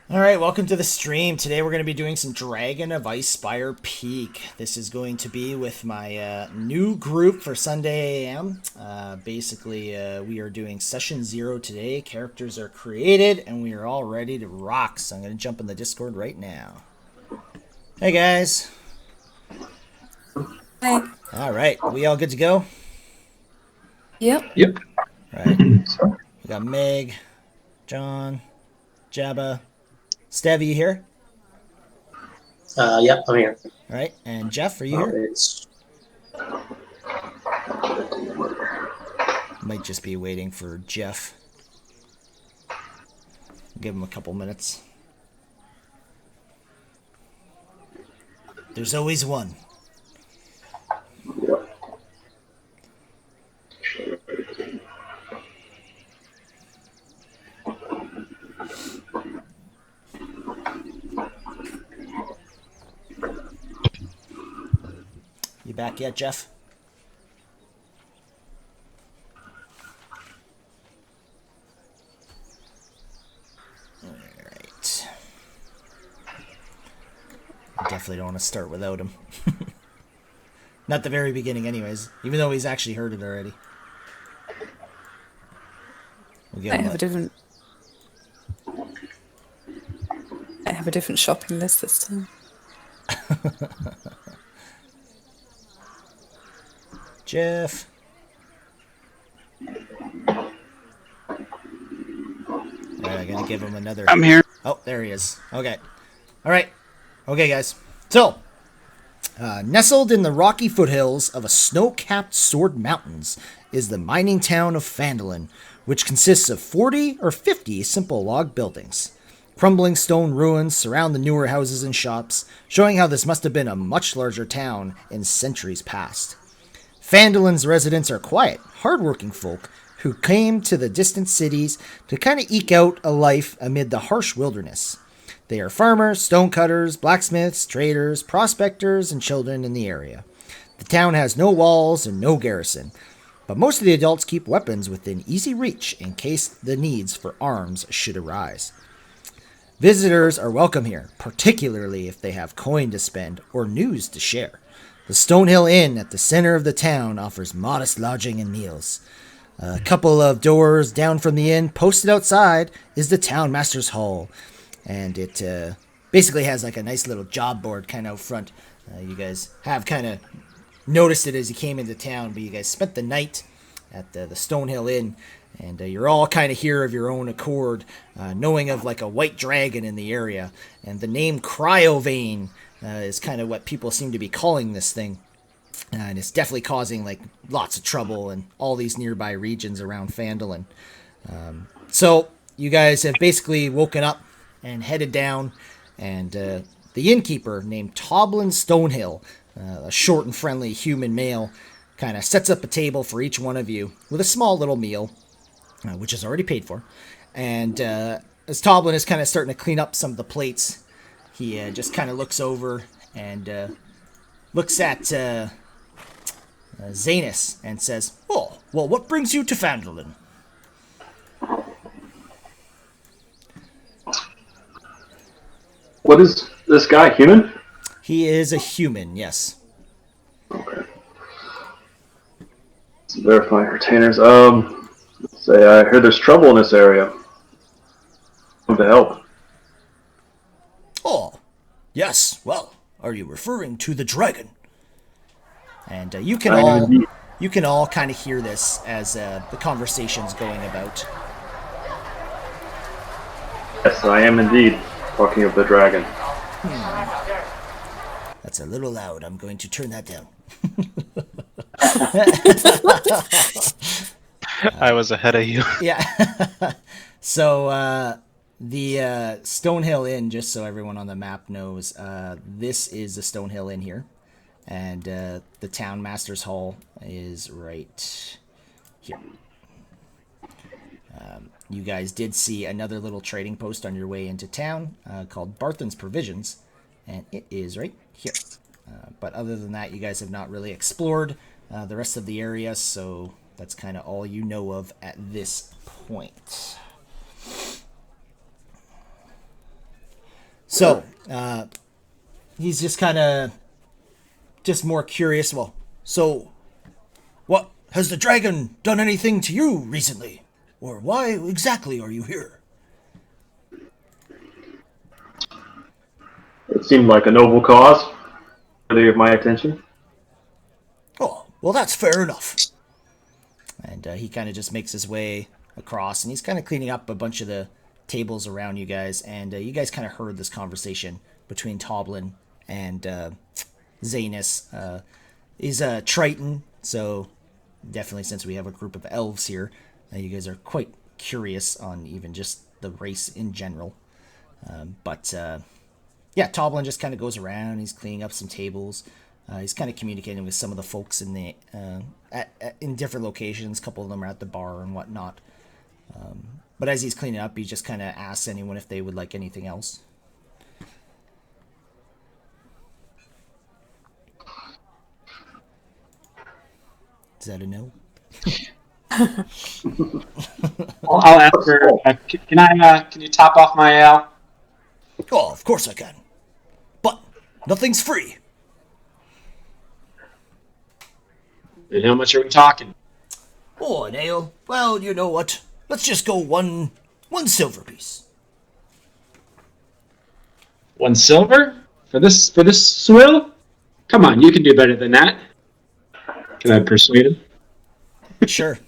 Alright, welcome to the stream. Today we're going to be doing some Dragon of Icespire Peak. This is going to be with my new group for Sunday AM. Basically, we are doing session 0 today. Characters are created and we are all ready to rock. So I'm going to jump in the Discord right now. Hey guys. Hey. Alright, we all good to go? Yep. Yep. Alright. We got Meg, John, Jabba. Stev, are you here? Yep, I'm here. All right, and Jeff, are you here? Might just be waiting for Jeff. Give him a couple minutes. There's always one. You back yet, Jeff? All right. I definitely don't want to start without him. Not the very beginning, anyways. Even though he's actually heard it already. We'll give I him have a different. I have a different shopping list this time. Jeff. Alright, I'm gonna give him another. I'm here. Oh, there he is. Okay. Alright. Okay, guys. So, nestled in the rocky foothills of a snow-capped Sword Mountains is the mining town of Phandalin, which consists of 40 or 50 simple log buildings. Crumbling stone ruins surround the newer houses and shops, showing how this must have been a much larger town in centuries past. Phandalin's residents are quiet, hardworking folk who came to the distant cities to kind of eke out a life amid the harsh wilderness. They are farmers, stonecutters, blacksmiths, traders, prospectors, and children in the area. The town has no walls and no garrison, but most of the adults keep weapons within easy reach in case the needs for arms should arise. Visitors are welcome here, particularly if they have coin to spend or news to share. The Stonehill Inn at the center of the town offers modest lodging and meals. A couple of doors down from the inn, posted outside, is the town master's hall. And it basically has like a nice little job board kind of out front. You guys have kind of noticed it as you came into town, but you guys spent the night at the Stonehill Inn. And you're all kind of here of your own accord, knowing of like a white dragon in the area. And the name Cryovane is kind of what people seem to be calling this thing. And it's definitely causing like lots of trouble in all these nearby regions around Phandalin. So you guys have basically woken up and headed down. And the innkeeper named Toblin Stonehill, a short and friendly human male, kind of sets up a table for each one of you with a small little meal. Which is already paid for. And as Toblin is kind of starting to clean up some of the plates, he just kind of looks over and looks at Zanus and says, "Oh, well, what brings you to Phandalin?" What is this guy, human? He is a human, yes. Okay. Let's verify retainers. Say, I heard there's trouble in this area. Come to help. Oh, yes. Well, are you referring to the dragon? And you can all kind of hear this as the conversation's going about. Yes, I am indeed talking of the dragon. That's a little loud. I'm going to turn that down. I was ahead of you. Yeah. So the Stonehill Inn, just so everyone on the map knows, this is the Stonehill Inn here. And the Town Master's Hall is right here. You guys did see another little trading post on your way into town called Barthen's Provisions. And it is right here. But other than that, you guys have not really explored the rest of the area, so that's kind of all you know of at this point. So, he's just kind of just more curious. Well, so what has the dragon done anything to you recently? Or why exactly are you here? It seemed like a noble cause, worthy of my attention. Oh, well, that's fair enough. And he kind of just makes his way across, and he's kind of cleaning up a bunch of the tables around you guys. And you guys kind of heard this conversation between Toblin and Zanus. He's a Triton, so definitely since we have a group of elves here, you guys are quite curious on even just the race in general. But yeah, Toblin just kind of goes around. He's cleaning up some tables. He's kind of communicating with some of the folks in the in different locations. A couple of them are at the bar and whatnot. But as he's cleaning up, he just kind of asks anyone if they would like anything else. Is that a no? Well, I'll ask her. Can you top off my ale? Oh, of course I can. But Nothing's free. And how much are we talking? Oh, an ale. Well, you know what? Let's just go one silver piece. 1 silver for this swill? Come on, you can do better than that. Can I persuade him? Sure.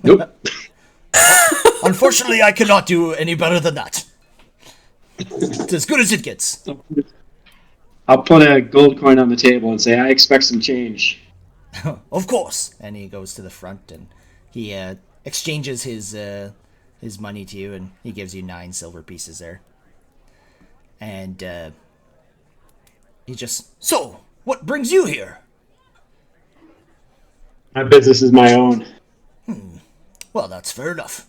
Nope. Unfortunately, I cannot do any better than that. It's as good as it gets. I'll put a gold coin on the table and say, I expect some change. Of course. And he goes to the front and he exchanges his money to you, and he gives you 9 silver pieces there. And he just, so, what brings you here? My business is my own. Well, that's fair enough.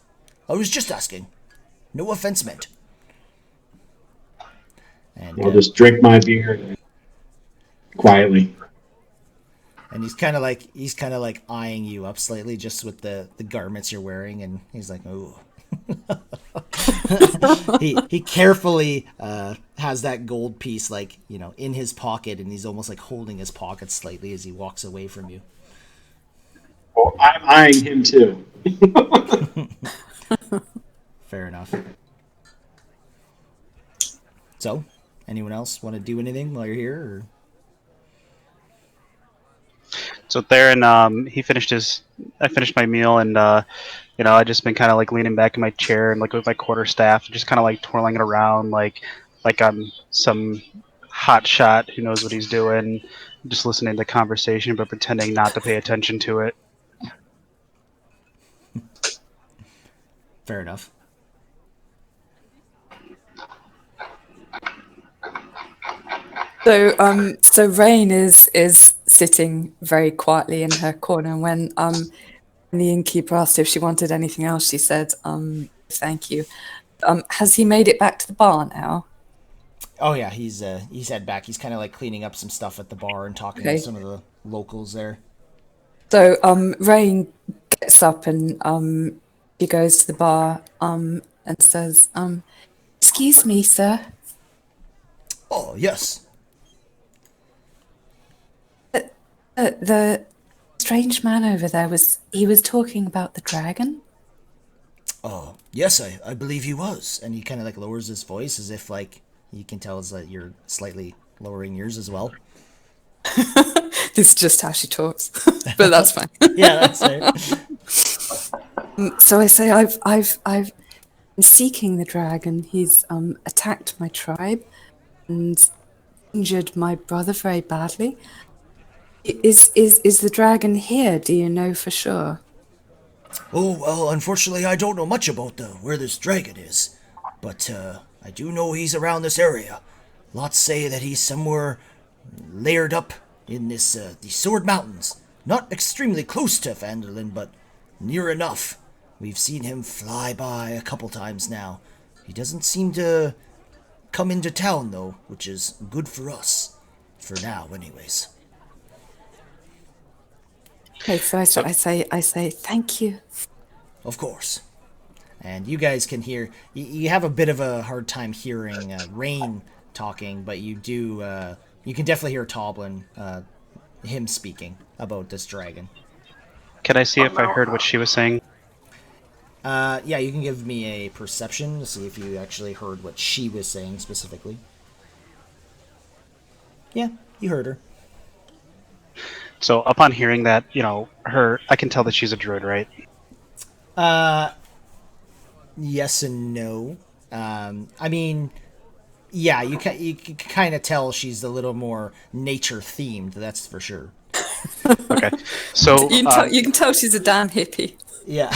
I was just asking. No offense meant. And I'll just drink my beer quietly. and he's kind of like eyeing you up slightly, just with the garments you're wearing, and he's like, "Ooh." he carefully has that gold piece, like, in his pocket, and he's almost like holding his pocket slightly as he walks away from you. Well, I'm eyeing him too. Fair enough. So, anyone else want to do anything while you're here? Or? So Theron, I finished my meal, and I just been kind of like leaning back in my chair and like with my quarterstaff, just kind of like twirling it around, like I'm some hot shot who knows what he's doing, just listening to the conversation but pretending not to pay attention to it. Fair enough. So Rain is sitting very quietly in her corner, and when the innkeeper asked if she wanted anything else, she said, "Thank you." Has he made it back to the bar now? Oh yeah, he's head back. He's kind of like cleaning up some stuff at the bar and talking Okay. to some of the locals there. So Rain gets up and she goes to the bar and says, "Excuse me, sir. Oh yes. The strange man over there was talking about the dragon." Oh yes, I believe he was. And he kind of like lowers his voice as if like you can tell that you're slightly lowering yours as well. This is just how she talks, but that's fine. Yeah, that's it. So I say, I've been seeking the dragon. He's attacked my tribe and injured my brother very badly. Is the dragon here? Do you know for sure? Oh well, unfortunately, I don't know much about where this dragon is, but I do know he's around this area. Lots say that he's somewhere layered up in these Sword Mountains. Not extremely close to Phandalin, but near enough. We've seen him fly by a couple times now. He doesn't seem to come into town, though, which is good for us. For now, anyways. Okay, so I say thank you. Of course. And you guys can hear... You have a bit of a hard time hearing Rain talking, but you do... you can definitely hear Toblin, him speaking about this dragon. Can I see if I heard what she was saying? Yeah, you can give me a perception to see if you actually heard what she was saying specifically. Yeah, you heard her. So upon hearing that, I can tell that she's a druid, right? Yes and no. I mean, yeah, you can kind of tell she's a little more nature themed. That's for sure. Okay. So You can tell she's a damn hippie. Yeah.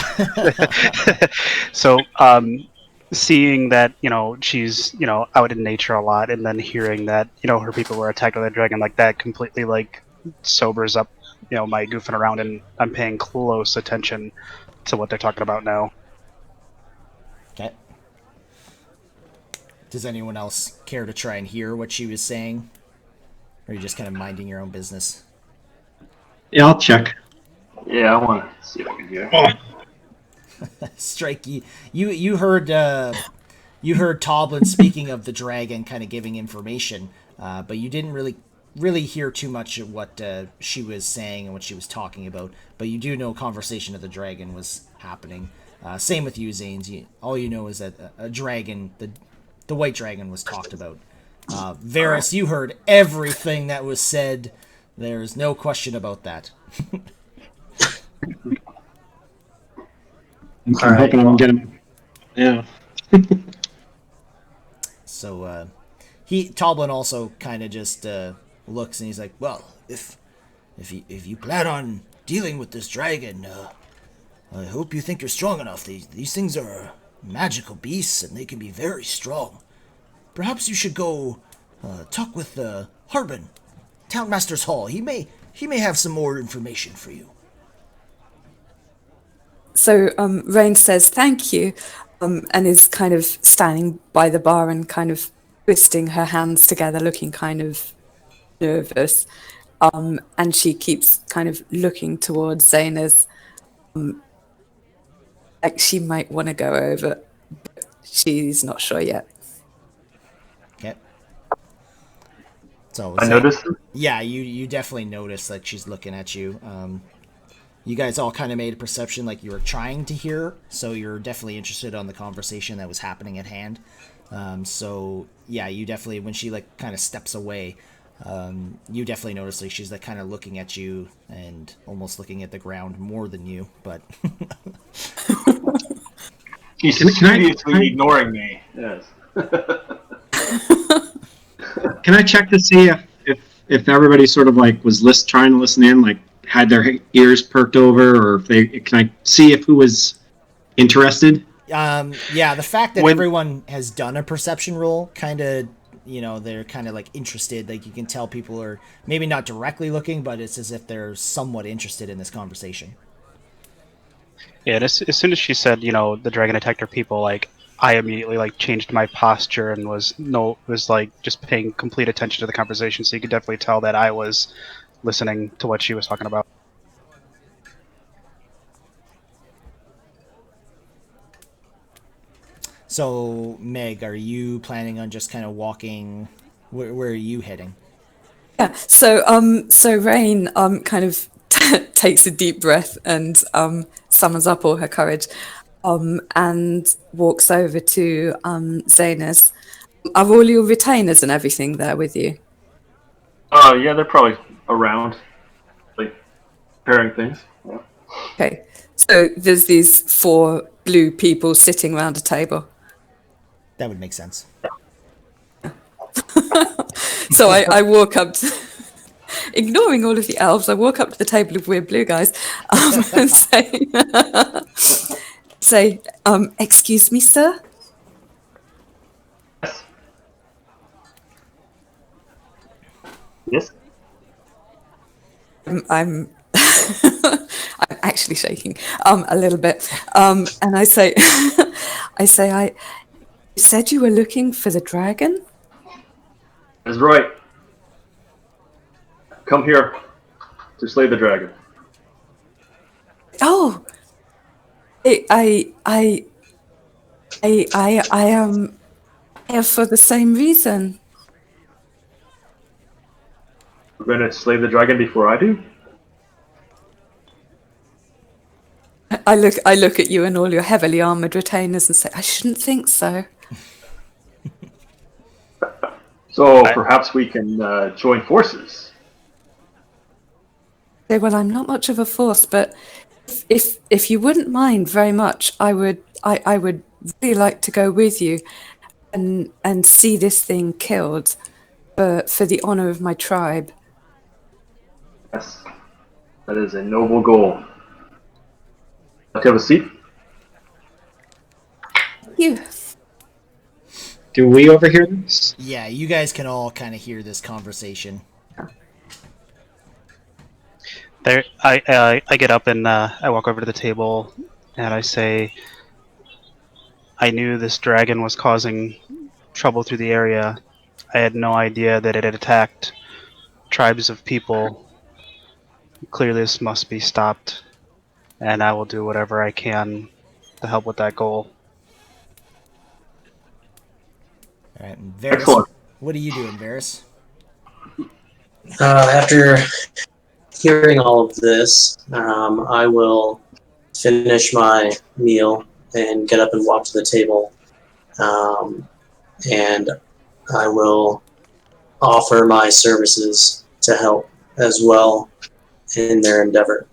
so seeing that she's out in nature a lot, and then hearing that her people were attacked by the dragon, like that completely like sobers up my goofing around, and I'm paying close attention to what they're talking about now. Okay. Does anyone else care to try and hear what she was saying? Or are you just kind of minding your own business? Yeah, I'll check. Yeah, I want to see if I can hear. Oh, Strike, you heard you heard Toblin speaking of the dragon, kind of giving information, but you didn't really hear too much of what she was saying and what she was talking about. But you do know conversation of the dragon was happening. Same with you, Zanes. All you know is that a dragon, the white dragon, was talked about. Varys, you heard everything that was said. There's no question about that. I'm hoping I won't get him. Yeah. So Toblin also kind of just looks and he's like, "Well, if you plan on dealing with this dragon, I hope you think you're strong enough. These things are magical beasts and they can be very strong. Perhaps you should go talk with Harbin, Townmaster's Hall. He may have some more information for you." So Rain says thank you, and is kind of standing by the bar and kind of twisting her hands together, looking kind of nervous. And she keeps kind of looking towards Zaina's, like she might want to go over, but she's not sure yet. Okay. So I noticed. Yeah, you definitely notice that she's looking at you. You guys all kind of made a perception like you were trying to hear, so you're definitely interested on the conversation that was happening at hand. So yeah, you definitely, when she like kind of steps away, you definitely notice like she's like kind of looking at you and almost looking at the ground more than you, but He's Can I- seriously ignoring me. Yes. Can I check to see if everybody sort of like was trying to listen in, like had their ears perked over, or if they can I see if who was interested? yeah, the fact that everyone has done a perception roll kind of, they're kind of like interested. Like you can tell people are maybe not directly looking, but it's as if they're somewhat interested in this conversation. Yeah, and as soon as she said, the dragon attacked her people, like I immediately like changed my posture and was like just paying complete attention to the conversation. So you could definitely tell that I was listening to what she was talking about. So Meg, are you planning on just kind of walking? Where are you heading? Yeah. So Rain kind of takes a deep breath and summons up all her courage, and walks over to Zaina's. Are all your retainers and everything there with you? Yeah, they're probably around, like, preparing things. Yeah. Okay. So there's these 4 blue people sitting around a table. That would make sense. So I walk up to, ignoring all of the elves, I walk up to the table of weird blue guys, and say, excuse me, sir? Yes. I'm I'm actually shaking a little bit, and I say, you said you were looking for the dragon? That's right. Come here to slay the dragon. Oh, I am here for the same reason. We're going to slay the dragon before I do. I look at you and all your heavily armored retainers and say, I shouldn't think so. So perhaps we can join forces. Say, well, I'm not much of a force, but if you wouldn't mind very much, I would really like to go with you and see this thing killed for the honor of my tribe. Yes, that is a noble goal. Let's have a seat. You. Do we overhear this? Yeah, you guys can all kind of hear this conversation. There, I get up and I walk over to the table, and I say, I knew this dragon was causing trouble through the area. I had no idea that it had attacked tribes of people. Clearly, this must be stopped, and I will do whatever I can to help with that goal. All right, and Varys, Excellent. what are you doing, Varys? After hearing all of this, I will finish my meal and get up and walk to the table. And I will offer my services to help as well in their endeavor.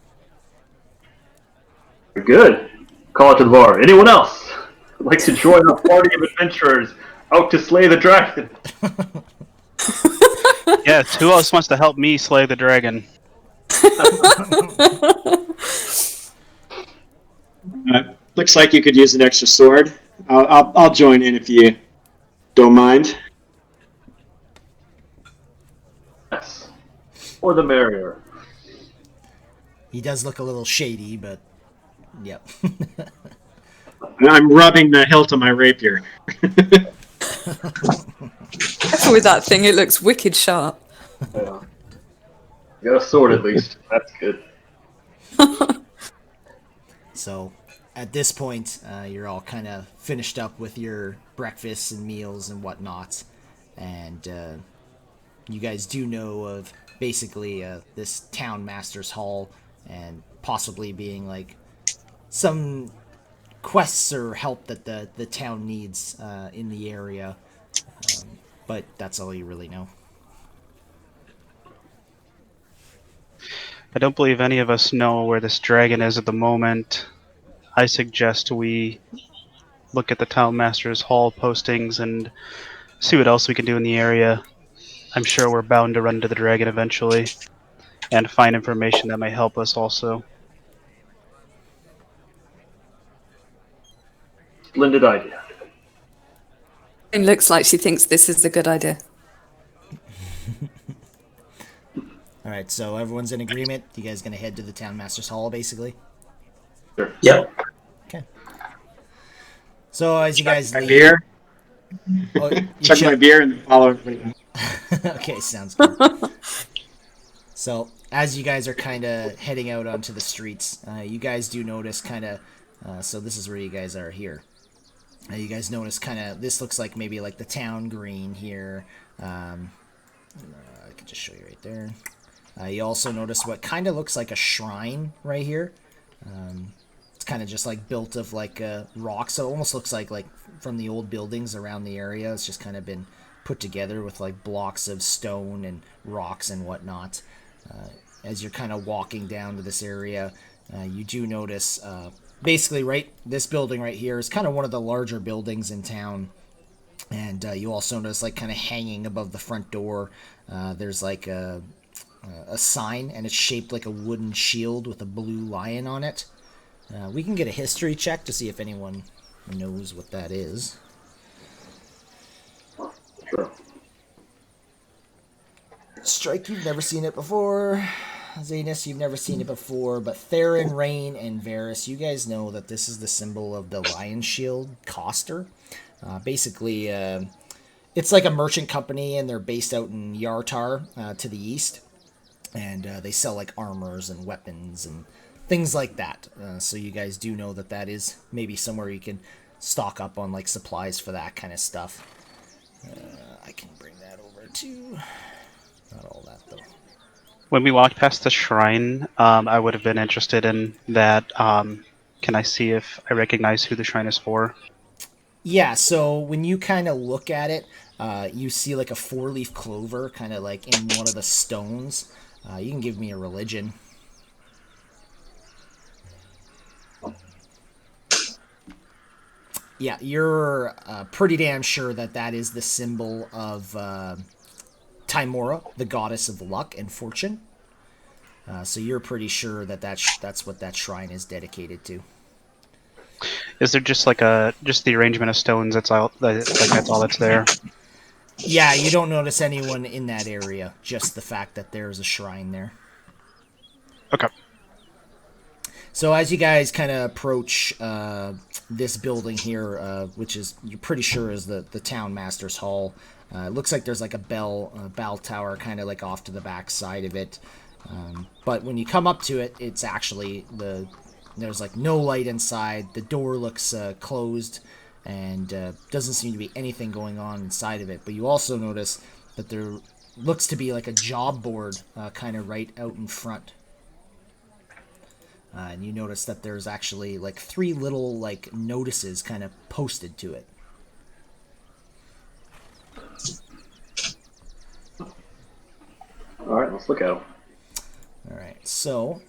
Very good. Call it to the bar. Anyone else would like to join a party of adventurers out to slay the dragon? Yes, who else wants to help me slay the dragon? Looks like you could use an extra sword. I'll join in if you don't mind. Yes. Or the merrier. He does look a little shady, but yep. And I'm rubbing the hilt of my rapier. Careful with that thing, it looks wicked sharp. Yeah. You got a sword at least. That's good. So, at this point, you're all kind of finished up with your breakfasts and meals and whatnot, and you guys do know of basically this town master's hall and possibly being like some quests or help that the town needs in the area, but that's all you really know. I don't believe any of us know where this dragon is at the moment. I suggest we look at the town master's hall postings and see what else we can do in the area. I'm sure we're bound to run into the dragon eventually, and find information that might help us also. Splendid idea. It looks like she thinks this is a good idea. All right, so everyone's in agreement. You guys gonna head to the town master's hall, basically? Yep. Okay. So as you guys My leave, beer. oh, you Check my check- beer and follow everybody. Okay, sounds good. So, as you guys are kind of heading out onto the streets, you guys do notice kind of, so this is where you guys are here. You guys notice kind of, this looks like maybe like the town green here. I can just show you right there. You also notice what kind of looks like a shrine right here. It's kind of just like built of like rock, so it almost looks like from the old buildings around the area. It's just kind of been put together with like blocks of stone and rocks and whatnot. As you're kind of walking down to this area, you do notice basically this building right here is kind of one of the larger buildings in town. And you also notice like kind of hanging above the front door, there's like a sign, and it's shaped like a wooden shield with a blue lion on it. We can get a history check to see if anyone knows what that is. Sure. Strike, you've never seen it before. Zanus, you've never seen it before. But Theron, Rain, and Varys, you guys know that this is the symbol of the lion shield, Coster. Basically, it's like a merchant company, and they're based out in Yartar to the east. And they sell like armors and weapons and things like that. So you guys do know that that is maybe somewhere you can stock up on like supplies for that kind of stuff. I can bring that over too. Not all that though. When we walked past the shrine, I would have been interested in that. Can I see if I recognize who the shrine is for? Yeah, so when you kind of look at it, you see like a 4-leaf clover kind of like in one of the stones. You can give me a religion. Yeah, you're pretty damn sure that that is the symbol of Timora, the goddess of luck and fortune. So you're pretty sure that that's what that shrine is dedicated to. Is there just like just the arrangement of stones? That's all. That's all that's there. Yeah, you don't notice anyone in that area. Just the fact that there's a shrine there. Okay. So as you guys kind of approach this building here, which is you're pretty sure is the town master's hall, it looks like there's like a bell tower kind of like off to the back side of it. But when you come up to it, it's actually there's like no light inside. The door looks closed, and doesn't seem to be anything going on inside of it. But you also notice that there looks to be like a job board kind of right out in front. And you notice that there's actually like 3 little like notices kind of posted to it. All right, let's look at them. All right, so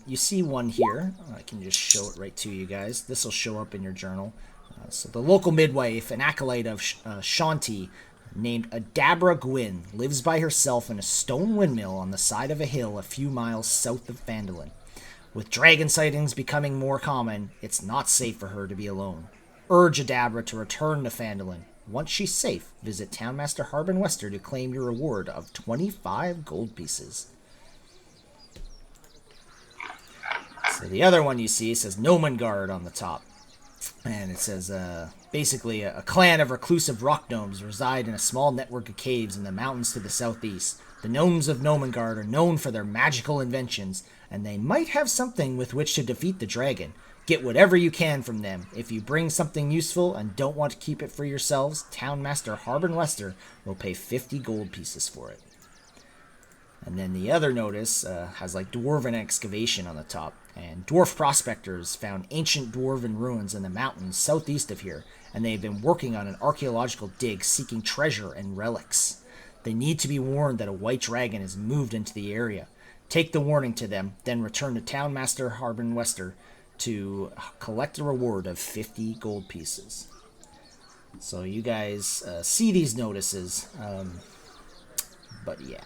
you see one here. I can just show it right to you guys. This will show up in your journal. So the local midwife, an acolyte of Shanti, named Adabra Gwyn, lives by herself in a stone windmill on the side of a hill a few miles south of Phandalin. With dragon sightings becoming more common, it's not safe for her to be alone. Urge Adabra to return to Phandalin. Once she's safe, visit Townmaster Harbin Wester to claim your reward of 25 gold pieces. So the other one you see says Nomengard on the top. And it says, basically, a clan of reclusive rock gnomes reside in a small network of caves in the mountains to the southeast. The gnomes of Nomengard are known for their magical inventions, and they might have something with which to defeat the dragon. Get whatever you can from them. If you bring something useful and don't want to keep it for yourselves, Townmaster Harbin Wester will pay 50 gold pieces for it. And then the other notice has like dwarven excavation on the top. And dwarf prospectors found ancient dwarven ruins in the mountains southeast of here, and they've been working on an archaeological dig seeking treasure and relics. They need to be warned that a white dragon has moved into the area. Take the warning to them, then return to Townmaster Harbin Wester to collect a reward of 50 gold pieces. So you guys see these notices, but yeah.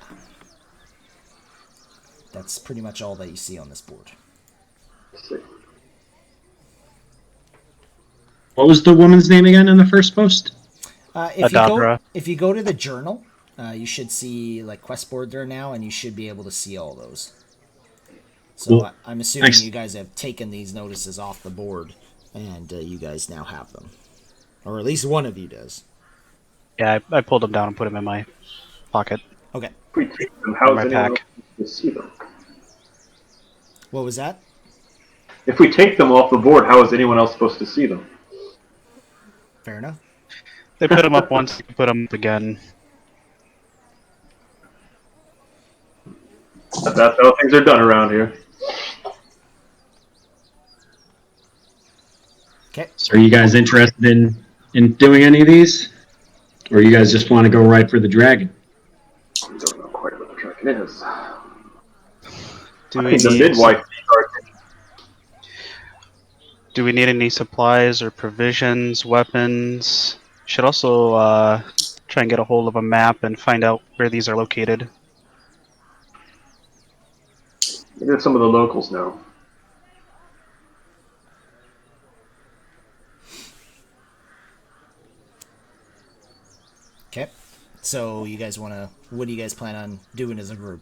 That's pretty much all that you see on this board. What was the woman's name again in the first post? If you go to the journal, you should see like quest board there now, and you should be able to see all those. So Cool. I'm assuming Thanks. you guys have taken these notices off the board, and you guys now have them, or at least one of you does. Yeah, I pulled them down and put them in my pocket. Okay. If we take them, how My is anyone pack. else to see them? What was that? If we take them off the board, how is anyone else supposed to see them? Fair enough. They put them up once, they put them up again. That's how things are done around here. Okay. So are you guys interested in doing any of these? Or you guys just want to go right for the dragon? I don't know quite what the dragon is. Do I we think the need midwife. Do we need any supplies or provisions, weapons? Should also try and get a hold of a map and find out where these are located. Maybe some of the locals know. Okay. So you guys want to? What do you guys plan on doing as a group?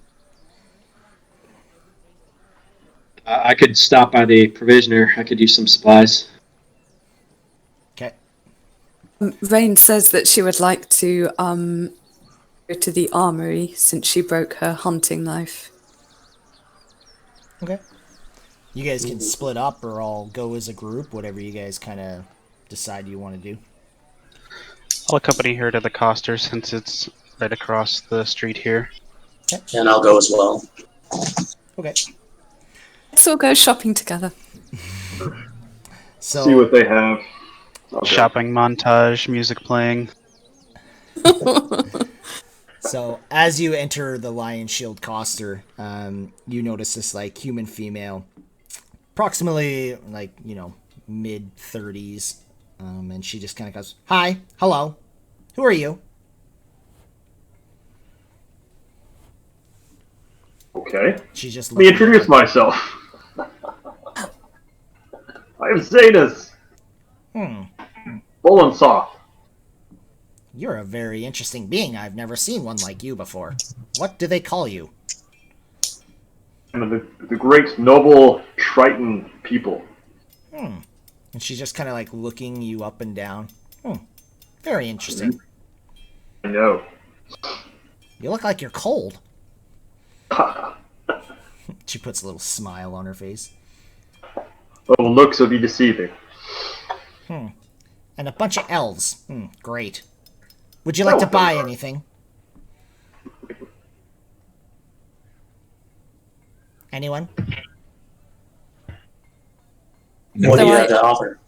I could stop by the provisioner. I could use some supplies. Okay. Rain says that she would like to go to the armory since she broke her hunting knife. Okay. You guys can split up or all go as a group, whatever you guys kind of decide you want to do. I'll accompany her to the Coster since it's right across the street here. And I'll go as well. Okay. Let's all go shopping together. So See what they have. Okay. Shopping montage, music playing. So as you enter the Lion Shield Coster, you notice this like human female, approximately like, you know, mid 30s, and she just kind of goes, "Hi, hello, who are you?" Okay. She just Let me introduce myself. I am Zanus. Full and soft. You're a very interesting being. I've never seen one like you before. What do they call you? And the great noble Triton people. And she's just kind of like looking you up and down. Very interesting. I know. You look like you're cold. She puts a little smile on her face. Oh, looks will be deceiving. And a bunch of elves. Great. Would you like to buy anything? Anyone? What do you have to offer?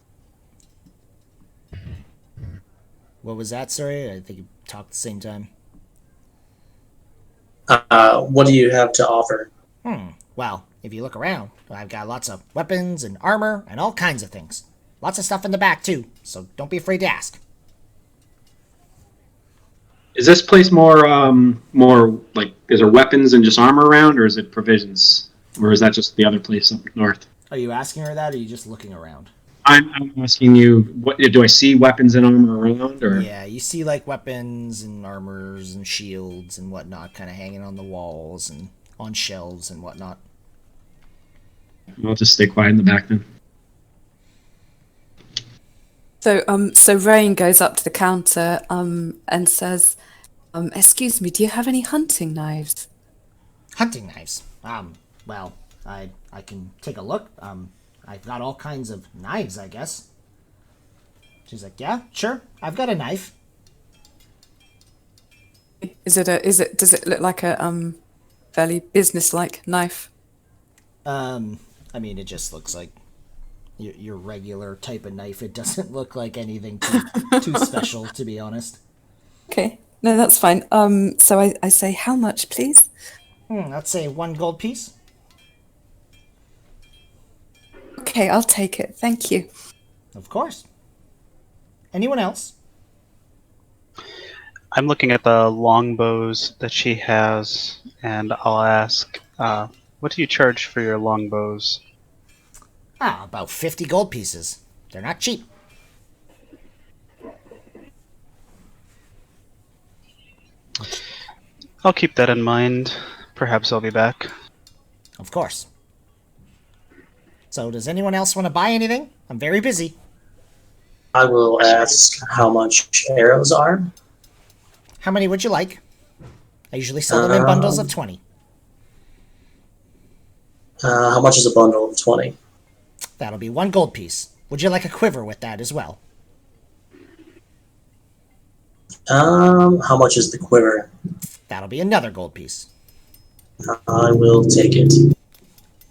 What was that, sorry? I think you talked at the same time. What do you have to offer? Well, if you look around, I've got lots of weapons and armor and all kinds of things. Lots of stuff in the back, too, so don't be afraid to ask. Is this place more like, is there weapons and just armor around, or is it provisions? Or is that just the other place up north? Are you asking her that, or are you just looking around? I'm asking you, what do I see weapons and armor around, or? Yeah, you see, like, weapons and armors and shields and whatnot kind of hanging on the walls and on shelves and whatnot. I'll just stay quiet in the back then. So Rain goes up to the counter and says, "Excuse me, do you have any hunting knives?" Hunting knives. Well, I can take a look. I've got all kinds of knives, I guess. She's like, yeah, sure. I've got a knife. Does it look like a fairly businesslike knife? I mean, it just looks like your regular type of knife. It doesn't look like anything too special, to be honest. Okay, no, that's fine. So I say, how much, please? Let's say 1 gold piece. Okay, I'll take it. Thank you. Of course. Anyone else? I'm looking at the longbows that she has, and I'll ask, what do you charge for your longbows? About 50 gold pieces. They're not cheap. I'll keep that in mind. Perhaps I'll be back. Of course. So, does anyone else want to buy anything? I'm very busy. I will ask how much arrows are. How many would you like? I usually sell them in bundles of 20. How much is a bundle of 20? That'll be 1 gold piece. Would you like a quiver with that as well? How much is the quiver? That'll be another gold piece. I will take it.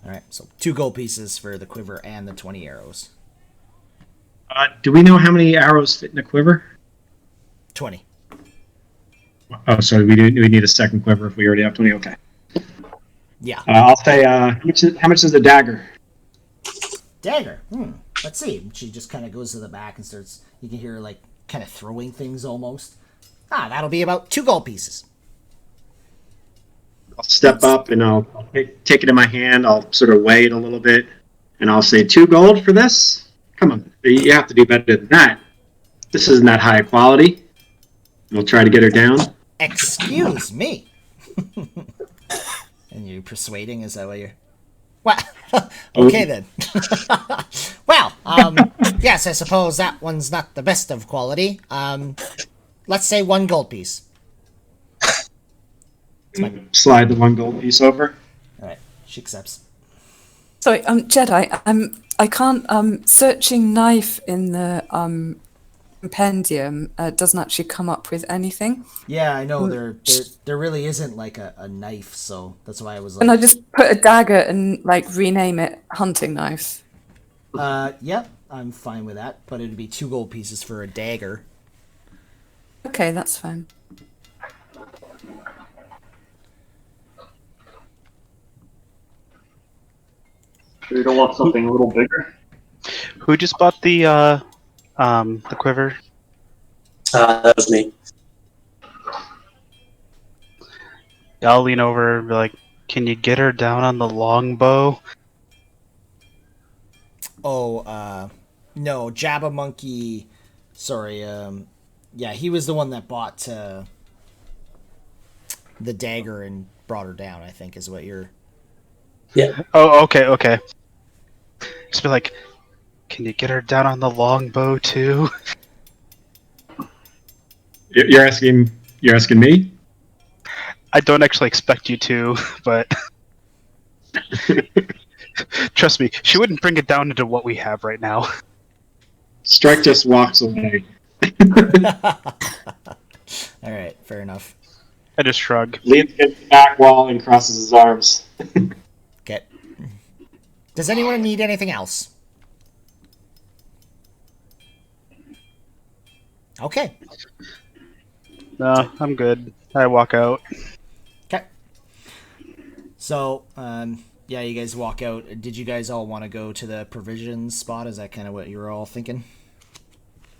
Alright, so 2 gold pieces for the quiver and the 20 arrows. Do we know how many arrows fit in a quiver? 20. Oh, sorry, we need a second quiver if we already have 20. Okay. Yeah. I'll say, how much is the dagger? Dagger. Let's see. She just kind of goes to the back and starts, you can hear her, like, kind of throwing things almost. That'll be about 2 gold pieces. I'll step up and I'll take it in my hand. I'll sort of weigh it a little bit, and I'll say 2 gold for this. Come on, you have to do better than that. This isn't that high quality. And I'll try to get her down. Excuse me. And you're persuading? Is that what you're? Well, okay then. Well, yes, I suppose that one's not the best of quality. Let's say 1 gold piece. Slide the 1 gold piece over. All right, she accepts. Sorry, Jedi. I can't. Searching knife in the compendium doesn't actually come up with anything. Yeah, I know there really isn't like a knife, so that's why I was like. And I just put a dagger and like rename it hunting knife. Yep, I'm fine with that, but it'd be 2 gold pieces for a dagger. Okay, that's fine. Sure you don't want something a little bigger? Who just bought the quiver? That was me. I'll lean over and be like, can you get her down on the longbow? Oh, no, Jabba Monkey. Sorry, yeah, he was the one that bought the dagger and brought her down, I think, is what you're. Yeah. Oh, okay. Just be like, can you get her down on the longbow too? You're asking me? I don't actually expect you to, but trust me, she wouldn't bring it down into what we have right now. Strike just walks away. All right, fair enough. I just shrug. Leans against the back wall and crosses his arms. Okay. Does anyone need anything else? Okay. No, I'm good. I walk out. Okay. So, yeah, you guys walk out. Did you guys all want to go to the provisions spot? Is that kind of what you were all thinking?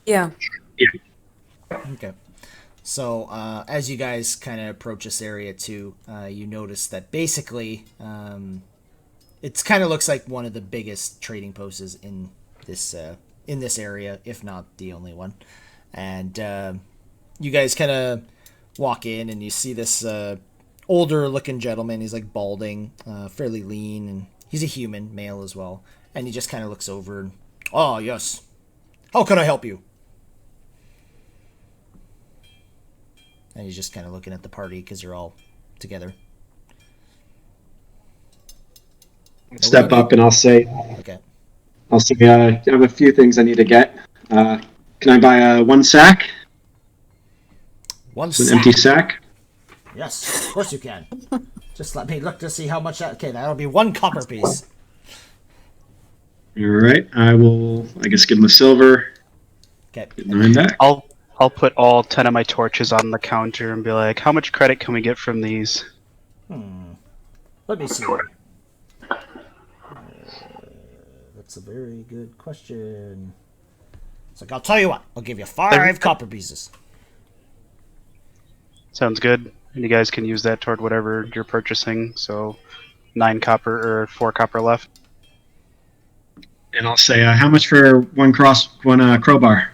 Yeah. Okay. So, as you guys kind of approach this area too, you notice that basically, it kind of looks like one of the biggest trading posts in this area, if not the only one. And you guys kind of walk in, and you see this older-looking gentleman. He's like balding, fairly lean, and he's a human, male as well. And he just kind of looks over and, "Oh yes, how can I help you?" And he's just kind of looking at the party because you're all together. Step up and I'll say, Okay. I have a few things I need to get. Can I buy one sack? One It's an sack. empty sack. Yes, of course you can. Just let me look to see how much that... Okay, that'll be 1 copper piece. All right. I will, I guess, give him a silver. Okay. Get 9 back. I'll put all 10 of my torches on the counter and be like, how much credit can we get from these? Let me see. That's a very good question. It's like, I'll tell you what. I'll give you 5 copper pieces. Sounds good. And you guys can use that toward whatever you're purchasing. So 9 copper or 4 copper left. And I'll say, how much for one crowbar?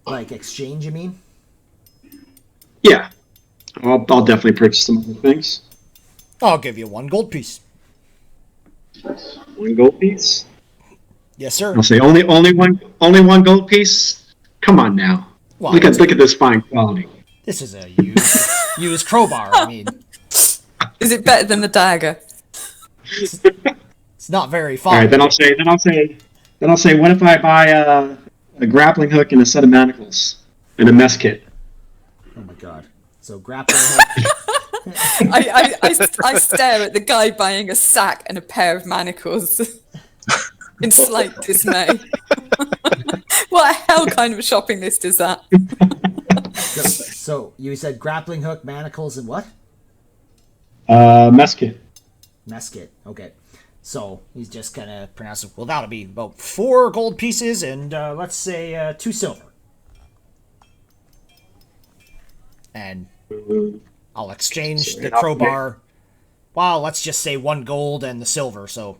Like exchange, you mean? Yeah. I'll definitely purchase some other things. I'll give you 1 gold piece. 1 gold piece. Yes, sir. I'll say only one gold piece. Come on now. Well, Look at this fine quality. This is a used crowbar. I mean, Is it better than the dagger? it's not very fine. All right, then I'll say, what if I buy a grappling hook and a set of manacles and a mess kit? Oh my god. So grappling hook. I stare at the guy buying a sack and a pair of manacles in slight dismay. What hell kind of shopping list is that? So you said grappling hook, manacles, and what? Mess kit. Mess kit. Okay. So he's just kind of pronouncing, well, that'll be about 4 gold pieces and let's say 2 silver. And I'll exchange the crowbar. Well, let's just say 1 gold and the silver. So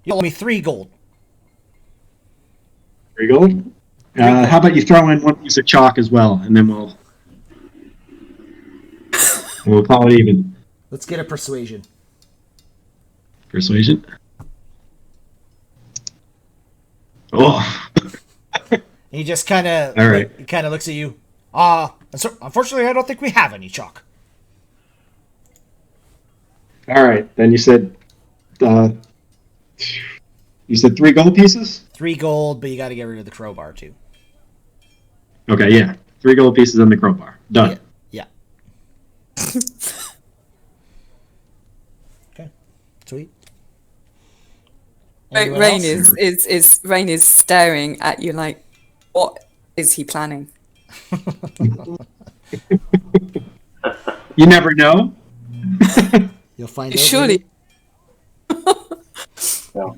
you owe me 3 gold. 3 gold. How about you throw in 1 piece of chalk as well, and then we'll call it even. Let's get a persuasion. Persuasion. Oh. He just kind of All right. he kind of looks at you. Unfortunately, I don't think we have any chalk. All right. Then you said 3 gold pieces. 3 gold, but you got to get rid of the crowbar too. Okay. Yeah. 3 gold pieces and the crowbar. Done. Yeah. Okay. Sweet. Anyone Rain else? Rain is staring at you like, what is he planning? You never know. You'll find out. Surely. All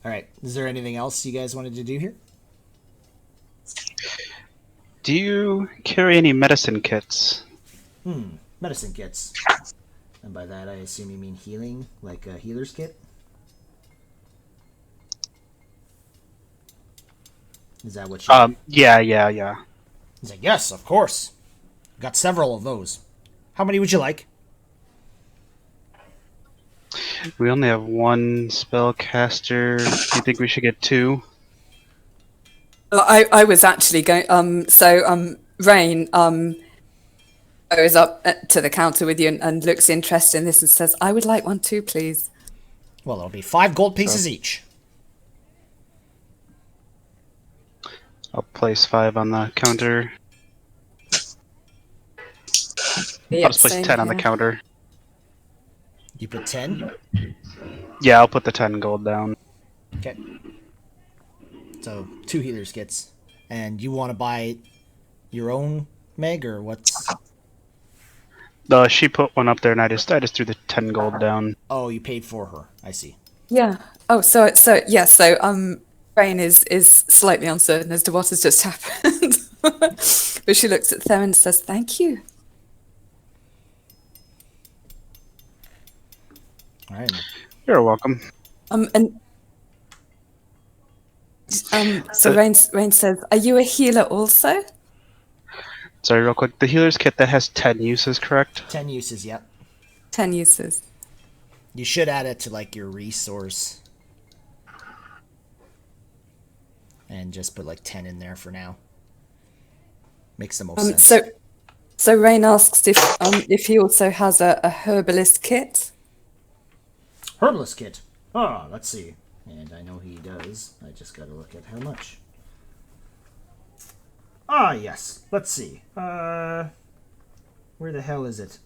right. Is there anything else you guys wanted to do here? Do you carry any medicine kits? Medicine kits. And by that, I assume you mean healing, like a healer's kit? Is that what you... Yeah. He's like, yes, of course. Got several of those. How many would you like? We only have 1 spellcaster. Do you think we should get 2? I was actually going. Rain goes up to the counter with you and looks interested in this and says, "I would like 1 too, please." Well, it'll be 5 gold pieces each. I'll place 5 on the counter. I'll Yep, just place same 10 on the here. counter. You put 10? Yeah, I'll put the 10 gold down. Okay. So 2 healer's kits. And you want to buy your own Meg, or what's... She put one up there, and I just threw the 10 gold down. Oh, you paid for her. I see. Yeah. Oh, so Rain is slightly uncertain as to what has just happened, but she looks at Theron and says, "Thank you." All right. You're welcome. And so Rain says, "Are you a healer also?" Sorry, real quick. The healer's kit that has 10 uses, correct? 10 uses, yep. 10 uses. You should add it to, like, your resource. And just put, like, 10 in there for now. Makes the most sense. So Rain asks if he also has a herbalist kit. Herbalist kit. Oh, let's see. And I know he does. I just gotta look at how much. Ah, yes. Let's see. Where the hell is it?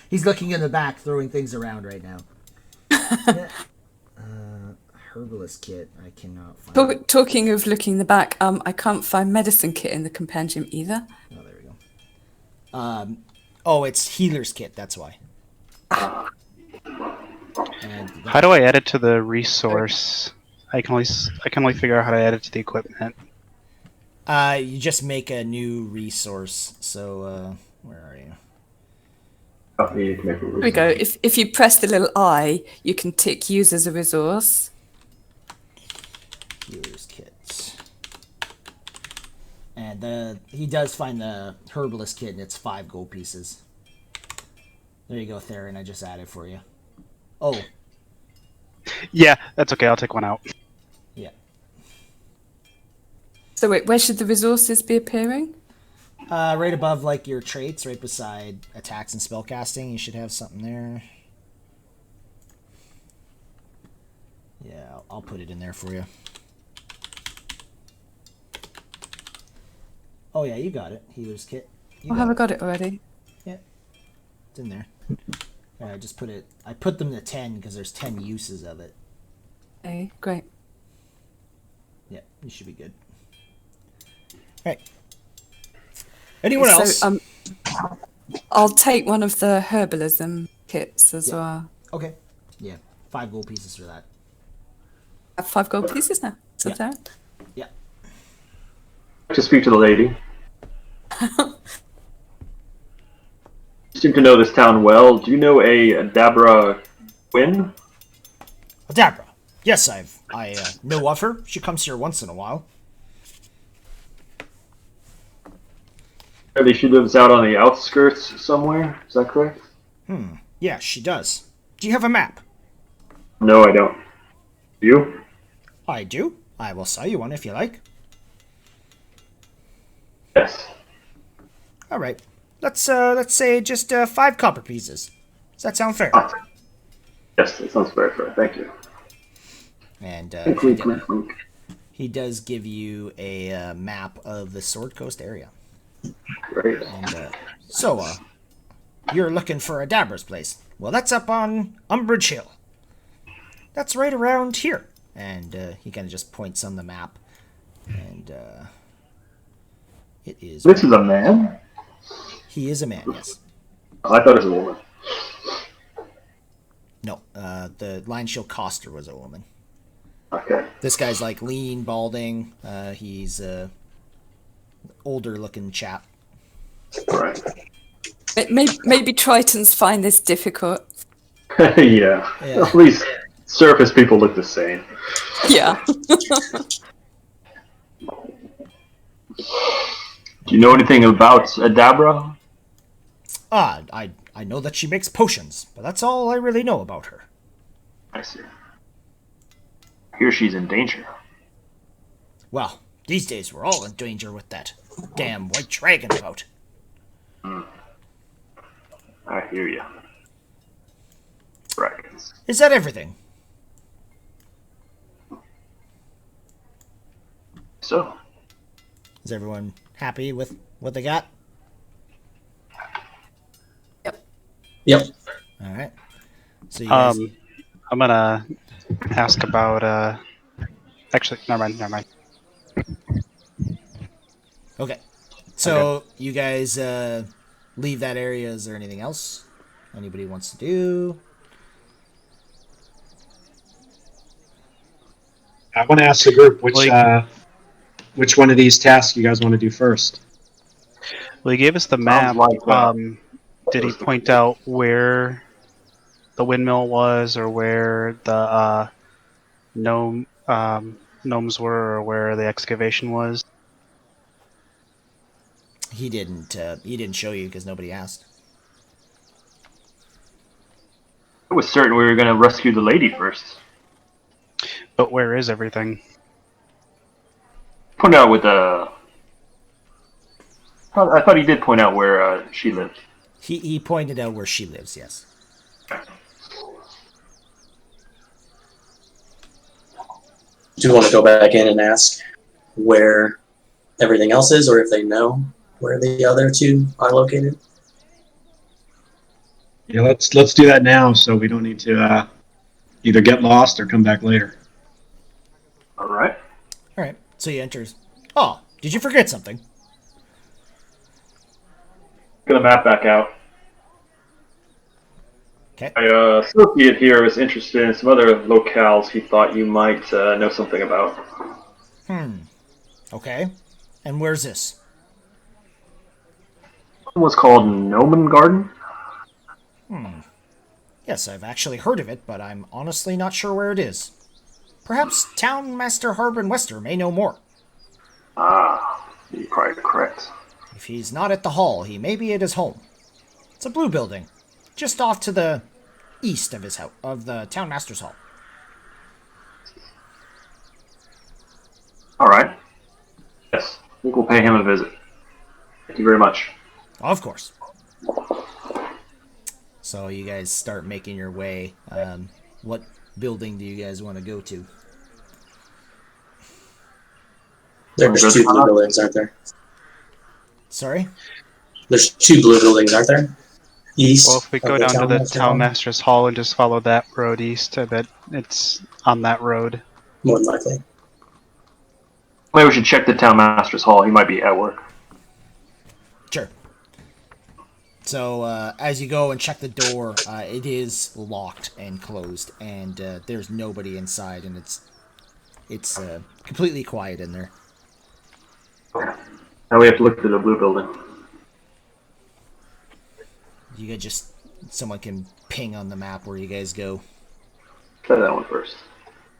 He's looking in the back, throwing things around right now. Herbalist kit. I cannot find it. Talking of looking in the back, I can't find medicine kit in the compendium either. Oh, there we go. Oh, it's healer's kit. That's why. And How do I add it to the resource? I can only figure out how to add it to the equipment. you just make a new resource. So, where are you? Here we go. If you press the little I, you can tick use as a resource. Healer's kit. And he does find the herbalist kit, and it's 5 gold pieces. There you go, Theron. I just added for you. Oh, Yeah, that's okay. I'll take one out. yeah. So wait, where should the resources be appearing? Right above, like, your traits, right beside attacks and spellcasting, you should have something there. Yeah, I'll put it in there for you. Oh, yeah, you got it. Healer's kit. You Have I it. got it already? Yeah, it's in there. I just put it. I put them to 10 because there's 10 uses of it. Okay, great. Yeah, you should be good. All right. Anyone else? So I'll take one of the herbalism kits as well. Okay. Yeah, 5 gold pieces for that. I have 5 gold pieces now. So Yeah. there. Yeah. To speak to the lady. You seem to know this town well. Do you know a Dabra Quinn? Adabra. Yes, I know of her. She comes here once in a while. Maybe she lives out on the outskirts somewhere. Is that correct? Yeah, she does. Do you have a map? No, I don't. Do you? I do. I will sell you one if you like. Yes. All right. Let's say just 5 copper pieces. Does that sound fair? Yes, that sounds very fair. Thank you. And Wink, wink, wink. he does give you a map of the Sword Coast area. Great. And so, you're looking for a Dabra's place. Well, that's up on Umbridge Hill. That's right around here. And he kind of just points on the map. And it is... This is a man? He is a man, yes. I thought it was a woman. No, the Lion Shield Coster was a woman. Okay. This guy's like lean, balding. He's a older looking chap. Right. Maybe Tritons find this difficult. Yeah. At least surface people look the same. Yeah. Do you know anything about Adabra? I know that she makes potions, but that's all I really know about her. I see. I hear she's in danger. Well, these days we're all in danger with that damn white dragon about. I hear you. Dragons. Is that everything? So, Is everyone happy with what they got? Yep. All right. So you guys. I'm gonna ask about. Actually, never mind. Okay. So you guys leave that area. Is there anything else anybody wants to do? I want to ask the group Like- which one of these tasks you guys want to do first. Well, he gave us the Sounds map. like, Did he point out where the windmill was, or where the gnomes were, or where the excavation was? He didn't. He didn't show you because nobody asked. I was certain we were going to rescue the lady first. But where is everything? Point out with the. I thought he did point out where she lived. He pointed out where she lives. Yes. Do you want to go back in and ask where everything else is, or if they know where the other two are located? Yeah, let's do that now, so we don't need to either get lost or come back later. All right. All right. So he enters. Oh, did you forget something? Get the map back out. Okay. My associate here is interested in some other locales he thought you might know something about. Okay. And where's this? One was called Nomen Garden. Yes, I've actually heard of it, but I'm honestly not sure where it is. Perhaps Town Master Harbin Wester may know more. You're probably correct. If he's not at the hall, he may be at his home. It's a blue building, just off to the east of his house, of the Town Master's Hall. All right. Yes, I think we'll pay him a visit. Thank you very much. Of course. So you guys start making your way. What building do you guys want to go to? There's two blue buildings, aren't there? Sorry? There's two blue buildings, aren't there? East. Well, if we go of down to the Master Town Hall? Master's Hall and just follow that road east, I bet it's on that road. More than likely. Maybe we should check the town master's hall. He might be at work. Sure. So as you go and check the door, it is locked and closed, and there's nobody inside, and it's completely quiet in there. Now we have to look through the blue building. You could just someone can ping on the map where you guys go. Try that one first.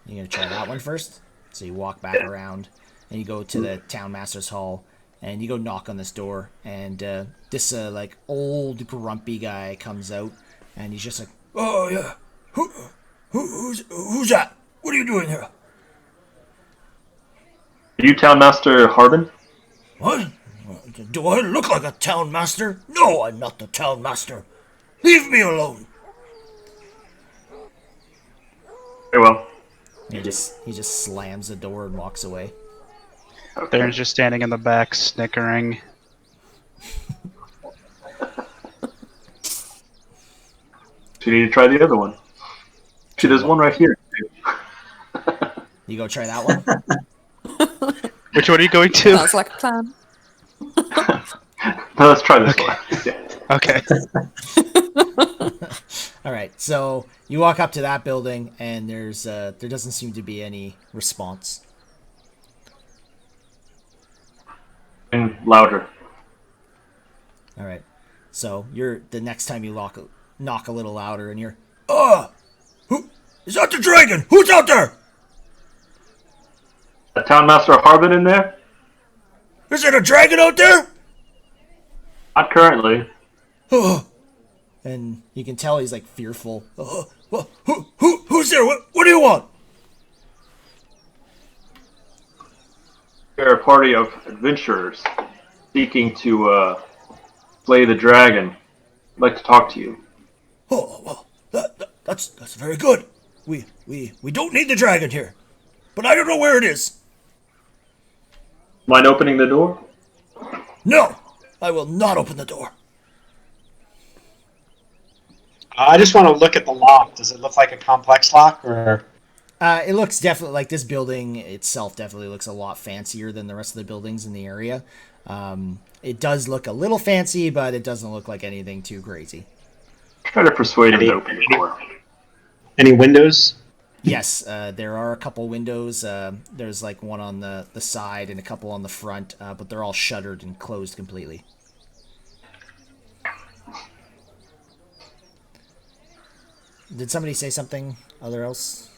You're gonna try that one first. So you walk back around, and you go to the Town Master's Hall, and you go knock on this door, and this like old grumpy guy comes out, and he's just like, "Oh yeah, who's that? What are you doing here?" Are you town master Harbin? What? Do I look like a town master? No, I'm not the town master. Leave me alone. Very well. He just slams the door and walks away. Okay. They're just standing in the back, snickering. So you need to try the other one. See, there's one right here. You go try that one. Which one are you going to? Sounds like a plan. No, let's try this one. Yeah. Okay. All right, so you walk up to that building, and there doesn't seem to be any response. And louder. All right, so the next time you knock a little louder, and you're, who is that? The dragon? Who's out there? A town master Harbin in there? Is there a dragon out there? Not currently. And you can tell he's like fearful. Well, who's there? What do you want? We're a party of adventurers seeking to slay the dragon. I'd like to talk to you. Oh, well, that's very good. We don't need the dragon here, but I don't know where it is. Mind opening the door? No! I will not open the door. I just want to look at the lock. Does it look like a complex lock, or? It looks definitely like this building itself definitely looks a lot fancier than the rest of the buildings in the area. It does look a little fancy, but it doesn't look like anything too crazy. Try to persuade him to open the door. Any windows? Yes, there are a couple windows. There's like one on the side and a couple on the front, but they're all shuttered and closed completely. Did somebody say something other else?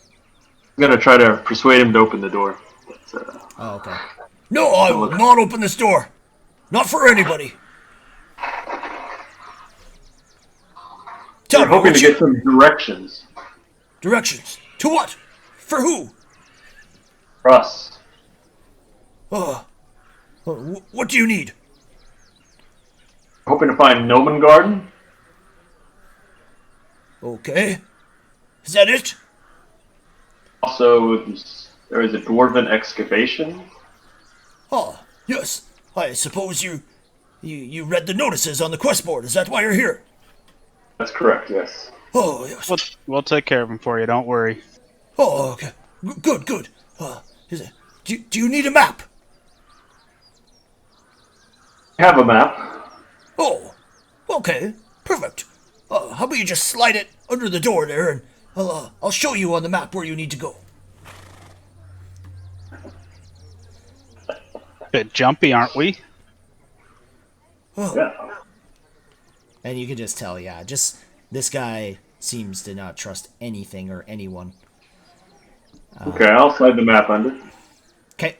I'm gonna try to persuade him to open the door. Oh, okay. No, I will not open this door. Not for anybody. Tell I'm me hoping what to get some directions directions. To what? For who? for us. What do you need? Hoping to find Noman Garden. Okay. Is that it? Also, there is a dwarven excavation. Oh, yes. I suppose you read the notices on the quest board. Is that why you're here? That's correct, yes. Oh, yes. We'll take care of him for you. Don't worry. Oh, okay. Good, good. Do you need a map? I have a map. Oh, okay. Perfect. How about you just slide it under the door there, and I'll show you on the map where you need to go. Bit jumpy, aren't we? Oh. Yeah. And you can just tell, yeah, just this guy seems to not trust anything or anyone. Okay, I'll slide the map under. Okay,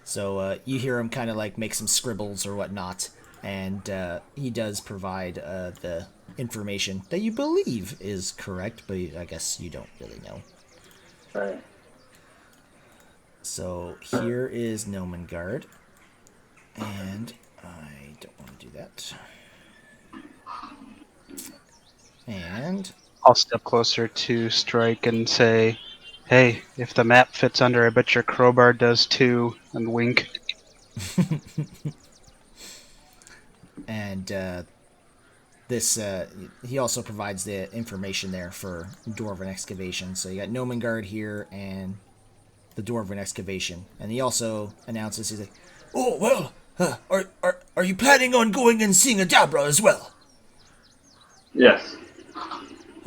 so you hear him kind of like make some scribbles or whatnot, and he does provide the information that you believe is correct, but I guess you don't really know. Right. So here is Nomengard, and I don't want to do that. And I'll step closer to Strike and say, "Hey, if the map fits under, I bet your crowbar does too." And wink. and this he also provides the information there for Dwarven excavation. So you got Nomengard here and the Dwarven excavation, and he also announces he's like, "Oh well, are you planning on going and seeing Adabra as well?" Yes.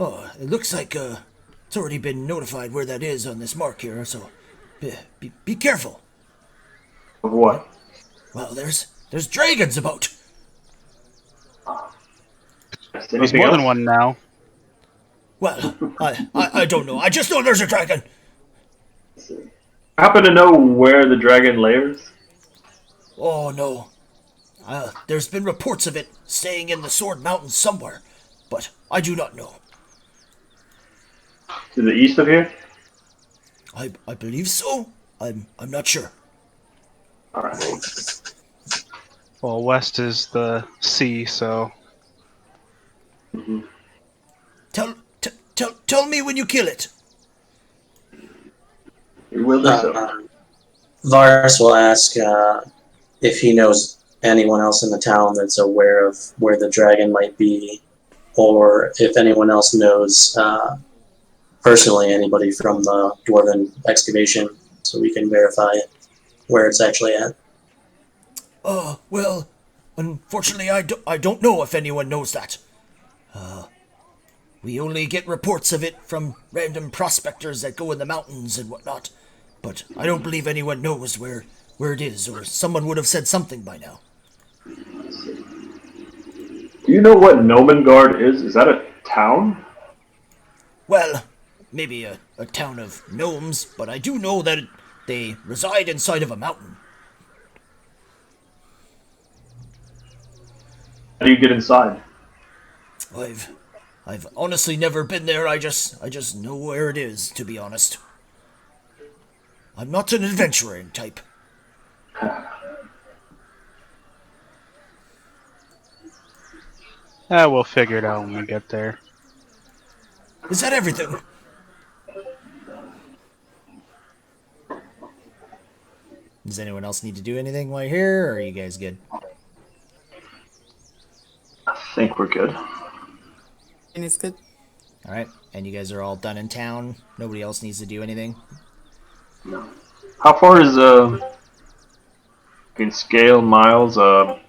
Oh, it looks like it's already been notified where that is on this mark here, so be careful. Of what? Well, there's dragons about. Yes, There's anything more else? than one now. Well, I don't know. I just know there's a dragon. Happen to know where the dragon lairs? Oh no. There's been reports of it staying in the Sword Mountains somewhere, but I do not know. To the east of here? I believe so. I'm not sure. Alright. Well, west is the sea, so Tell me when you kill it. We will do so. Varus will ask if he knows anyone else in the town that's aware of where the dragon might be, or if anyone else knows personally anybody from the Dwarven excavation, so we can verify where it's actually at. Well, unfortunately, I don't know if anyone knows that. We only get reports of it from random prospectors that go in the mountains and whatnot, but I don't believe anyone knows where it is, or someone would have said something by now. Do you know what Nomengard is? Is that a town? Well, maybe a town of gnomes, but I do know that they reside inside of a mountain. How do you get inside? I've honestly never been there. I just know where it is, to be honest. I'm not an adventuring type. we'll figure it out when we get there. Is that everything? Does anyone else need to do anything while you're here, or are you guys good? I think we're good. And it's good. All right, and you guys are all done in town. Nobody else needs to do anything. No. How far is in scale miles the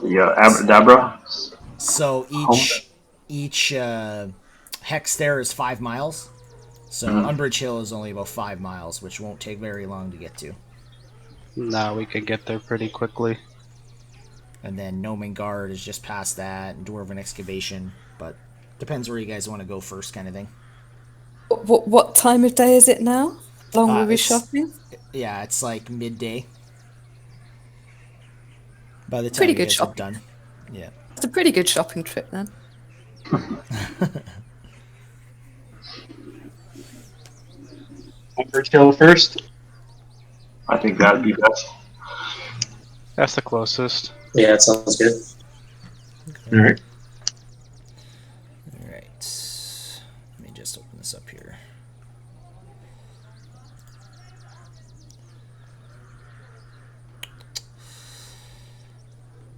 Abracadabra? So each hex there is 5 miles. So Umbridge Hill is only about 5 miles, which won't take very long to get to. No, we can get there pretty quickly. And then Nomengard is just past that, and Dwarven Excavation, but depends where you guys want to go first, kind of thing. What time of day is it now? How long were we It's- shopping? Yeah, it's like midday. By the time Pretty you good guys are shopping. done. Yeah. It's a pretty good shopping trip then. Umbridge Hill first. I think that'd be best. That's the closest. Yeah, it sounds good. All right. All right. Let me just open this up here.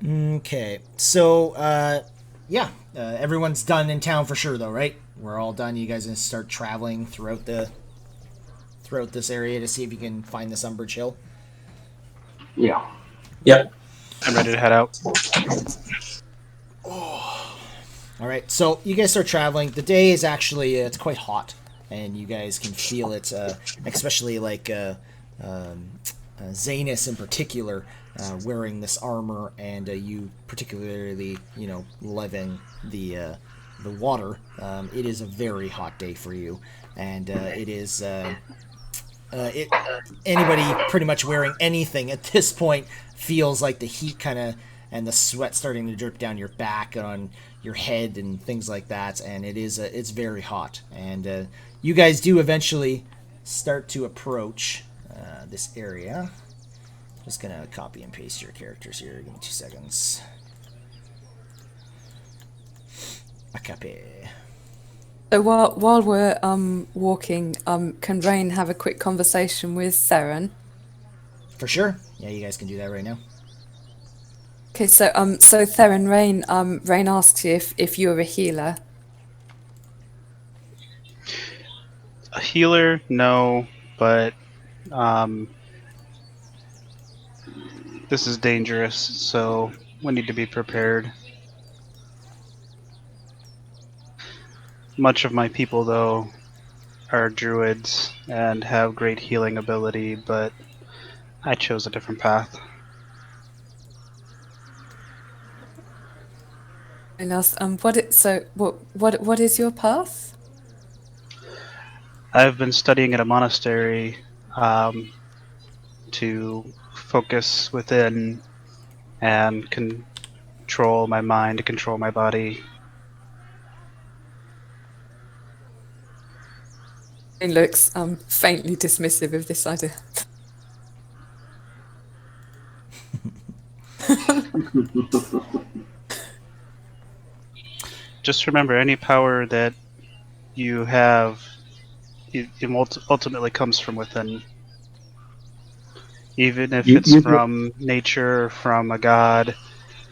Okay. So, yeah. Everyone's done in town for sure, though, right? We're all done. You guys gonna start traveling throughout this area to see if you can find this Umbridge Hill. Yeah. Yep. I'm ready to head out. All right, so you guys start traveling. The day is actually it's quite hot, and you guys can feel it, especially like Zanus in particular, wearing this armor, and you particularly, living the water. It is a very hot day for you, and it is. Anybody pretty much wearing anything at this point feels like the heat kind of and the sweat starting to drip down your back and on your head and things like that, and it's very hot, and you guys do eventually start to approach this area. Just gonna copy and paste your characters here. Give me 2 seconds. A copy. So while we're walking, can Rain have a quick conversation with Seren? For sure. Yeah, you guys can do that right now. Okay, so Theron, Rain asks you if you're a healer. A healer, no, but this is dangerous, so we need to be prepared. Much of my people, though, are druids and have great healing ability, but I chose a different path. And asked, what is your path? I've been studying at a monastery to focus within and control my mind, to control my body. Rain looks faintly dismissive of this idea. Just remember, any power that you have, it ultimately comes from within. Even if it's from nature, from a god, it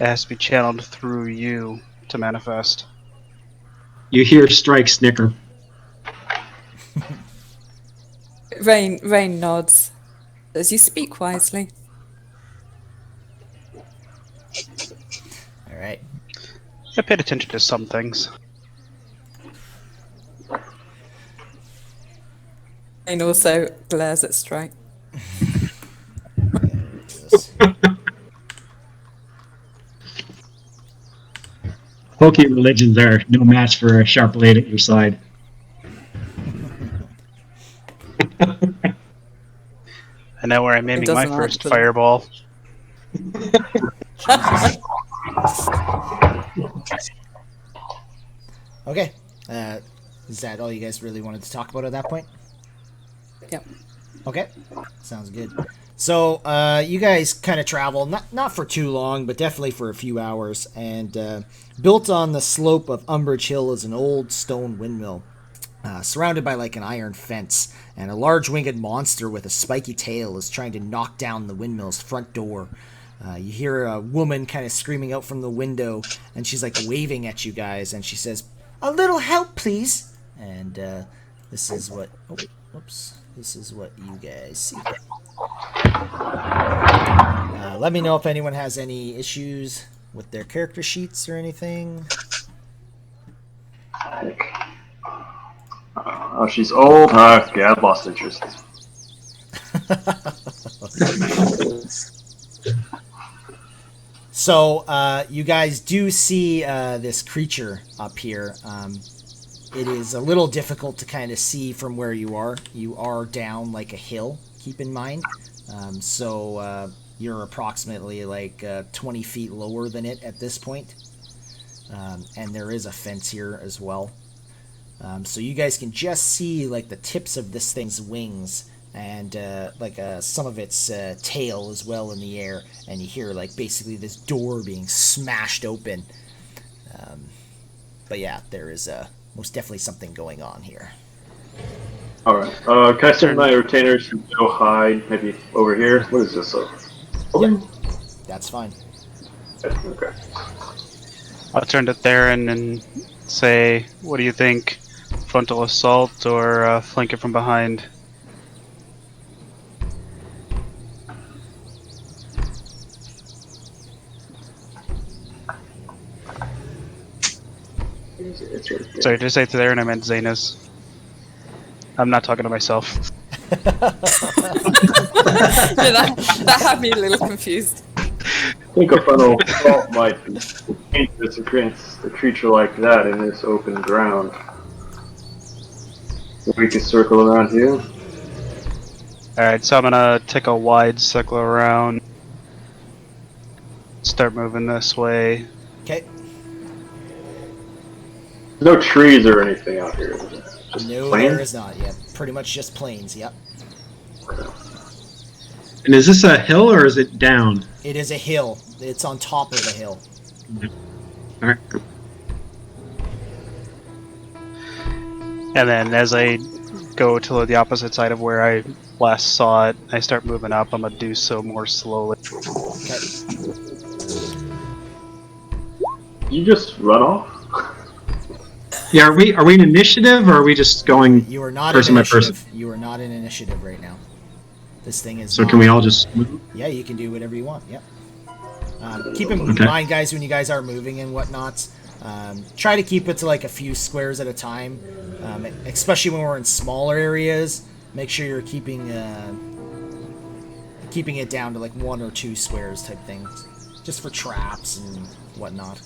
has to be channeled through you to manifest. You hear Strike snicker. Rain nods. As you speak wisely. All right. I paid attention to some things. Rain also glares at Strike. Pokey religions are no match for a sharp blade at your side. I know where I'm aiming my doesn't first actually. fireball. Okay. Is that all you guys really wanted to talk about at that point? Yep. Okay. Sounds good. So, you guys kind of travel, not for too long, but definitely for a few hours. And built on the slope of Umbridge Hill is an old stone windmill. surrounded by like an iron fence, and a large winged monster with a spiky tail is trying to knock down the windmill's front door. You hear a woman kind of screaming out from the window, and she's like waving at you guys, and she says, "A little help, please." And this is what. Oh, oops. This is what you guys see. Let me know if anyone has any issues with their character sheets or anything. Oh, she's old. Yeah, I've lost interest. So, you guys do see this creature up here. It is a little difficult to kind of see from where you are. You are down like a hill, keep in mind. So, you're approximately like 20 feet lower than it at this point. And there is a fence here as well. So you guys can just see like the tips of this thing's wings and like some of its tail as well in the air, and you hear like basically this door being smashed open. But yeah, there is most definitely something going on here. All right. Can I send my retainers to go hide maybe over here? What is this? Yeah, that's fine. Okay. I'll turn to Theron and say, "What do you think? Frontal assault or flank it from behind?" It's right there. Sorry, did I say Theron? I meant Zanas. I'm not talking to myself. Yeah, that had me a little confused. I think a frontal assault might be dangerous against a creature like that in this open ground. We could circle around here. Alright, so I'm gonna take a wide circle around. Start moving this way. Okay. No trees or anything out here. Is there? Just No, plains? there is not. Yep, pretty much just plains. Yep. And is this a hill or is it down? It is a hill. It's on top of the hill. All right. And then as I go to the opposite side of where I last saw it, I start moving up. I'm gonna do so more slowly. Okay. You just run off? Yeah, are we in initiative or are we just going You are not person in by person? initiative. You are not in initiative right now. This thing is. So not- can we all just move? Yeah, you can do whatever you want. Yep. Keep in Okay. mind, guys, when you guys are moving and whatnot, try to keep it to like a few squares at a time, especially when we're in smaller areas. Make sure you're keeping it down to like 1 or 2 squares type things, just for traps and whatnot.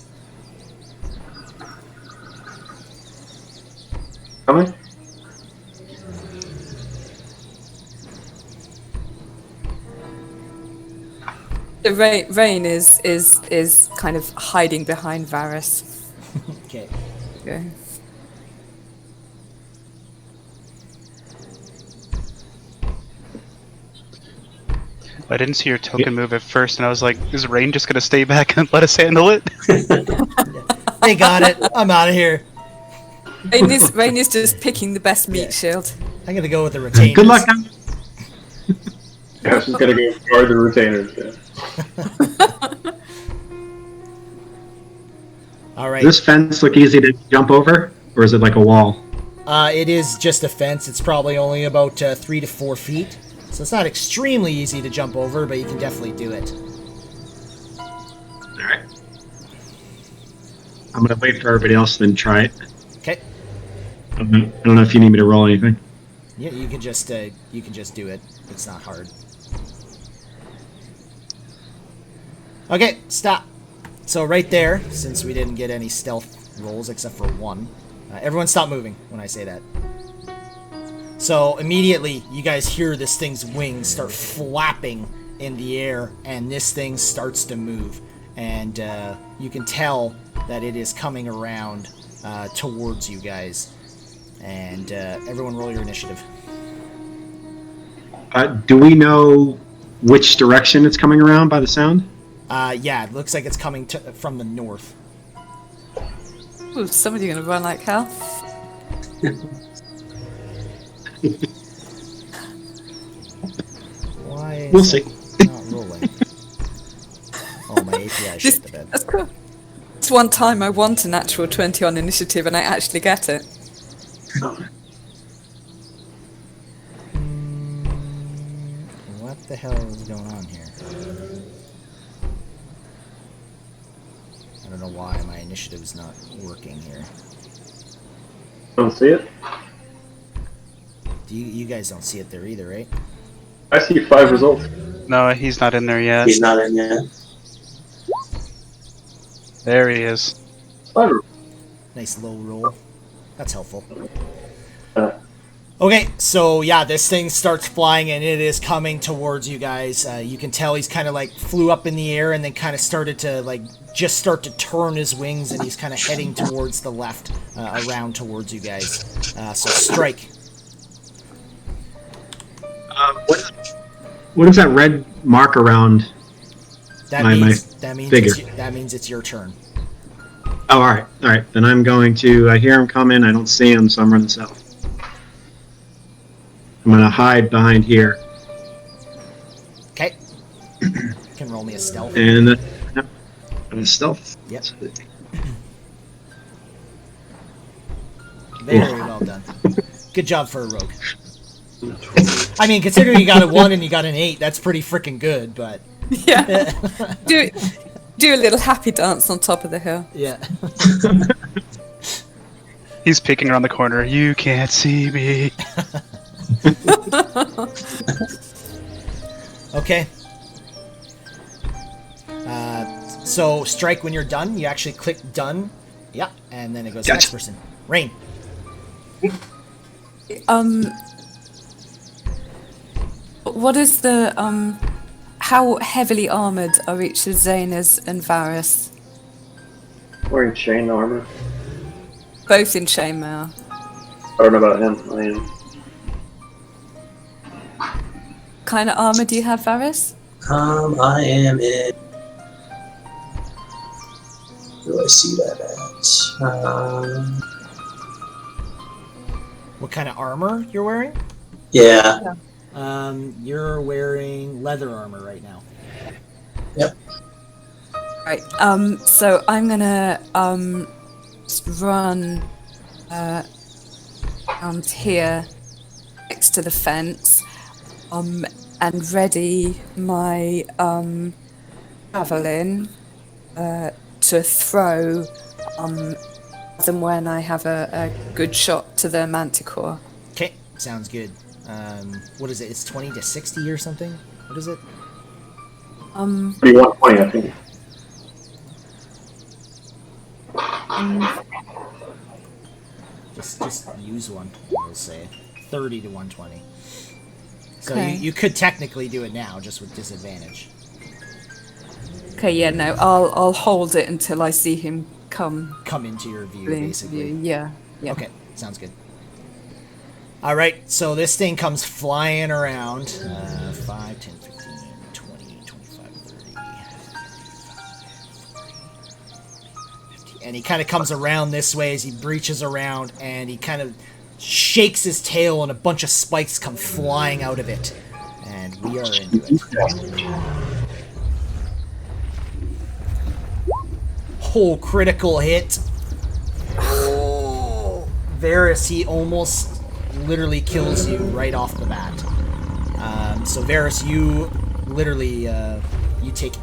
Coming? The Rain is kind of hiding behind Varus. Okay. Yeah. I didn't see your token move at first, and I was like, "Is Rain just gonna stay back and let us handle it?" They got it. I'm out of here. Rain is just picking the best meat shield. I'm gonna go with the retainers. Good luck. Now. Yeah, I was just gonna go guard the retainers. Yeah. All right. Does this fence look easy to jump over, or is it like a wall? It is just a fence. It's probably only about 3 to 4 feet. So it's not extremely easy to jump over, but you can definitely do it. All right. I'm gonna wait for everybody else, then try it. Okay. I don't know if you need me to roll anything. Yeah, you can just do it. It's not hard. Okay, stop. So right there, since we didn't get any stealth rolls except for one, everyone stop moving when I say that. So immediately, you guys hear this thing's wings start flapping in the air, and this thing starts to move. And you can tell that it is coming around towards you guys. And everyone roll your initiative. Do we know which direction it's coming around by the sound? Yeah, it looks like it's coming from the north. Ooh, somebody gonna run like hell. Why is We'll see. that not rolling? Oh, my API shit the bed. That's cool. It's one time I want a natural 20 on initiative and I actually get it. What the hell is going on here? I don't know why my initiative is not working here. Don't see it. You guys don't see it there either, right? I see 5 results. No, he's not in there yet. He's not in yet. There he is. 5. Nice low roll. That's helpful. Uh, Okay, so yeah, this thing starts flying and it is coming towards you guys. You can tell he's kind of like flew up in the air and then kind of started to like just start to turn his wings and he's kind of heading towards the left, around towards you guys. So strike. What is that red mark around? That My means it's your turn. Oh, all right. Then I'm going to. I hear him coming. I don't see him, so I'm running south. I'm gonna hide behind here. Okay. You can roll me a stealth. And stealth. Yep. Very well done. Good job for a rogue. I mean, considering you got a 1 and you got an 8, that's pretty freaking good, but... Yeah. do a little happy dance on top of the hill. Yeah. He's peeking around the corner. You can't see me. Okay. So, strike when you're done. You actually click done. Yeah, and then it goes to the next person. Rain. What is the, how heavily armoured are each of Zanas and Varys? wearing chain armor. Both in chainmail. I don't know about him. I mean, Kind of armour do you have, Varys? I am in. Where do I see that at? What kind of armor you're wearing? Yeah. You're wearing leather armor right now. Yep. Right. So I'm gonna just run around here next to the fence, and ready my javelin to throw as and when I have a good shot to the manticore. Okay, sounds good. What is it? It's 20 to 60 or something? What is it? 120, I think. Just use one, we'll say. 30 to 120. So Okay. you could technically do it now, just with disadvantage. Okay, yeah, no, I'll hold it until I see him come. Come into your view, into basically. view. Yeah. Okay, sounds good. Alright, so this thing comes flying around. 5, 10, 15, 20, 25, 30, 50. And he kind of comes around this way as he breaches around, and he kind of shakes his tail, and a bunch of spikes come flying out of it. And we are into it. Oh, critical hit. Oh, Varys, he almost literally kills you right off the bat. So Varys, you literally you take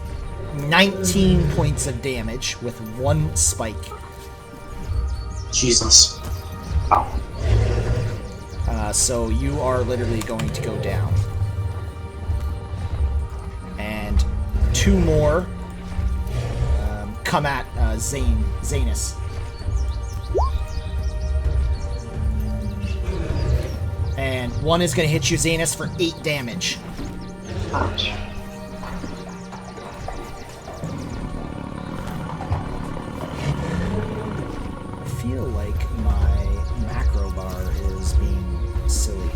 19 points of damage with one spike. Jesus. So you are literally going to go down. And 2 more come at Zanus. And 1 is going to hit you, Zanus, for 8 damage. Ouch. I feel like my macro bar is being silly.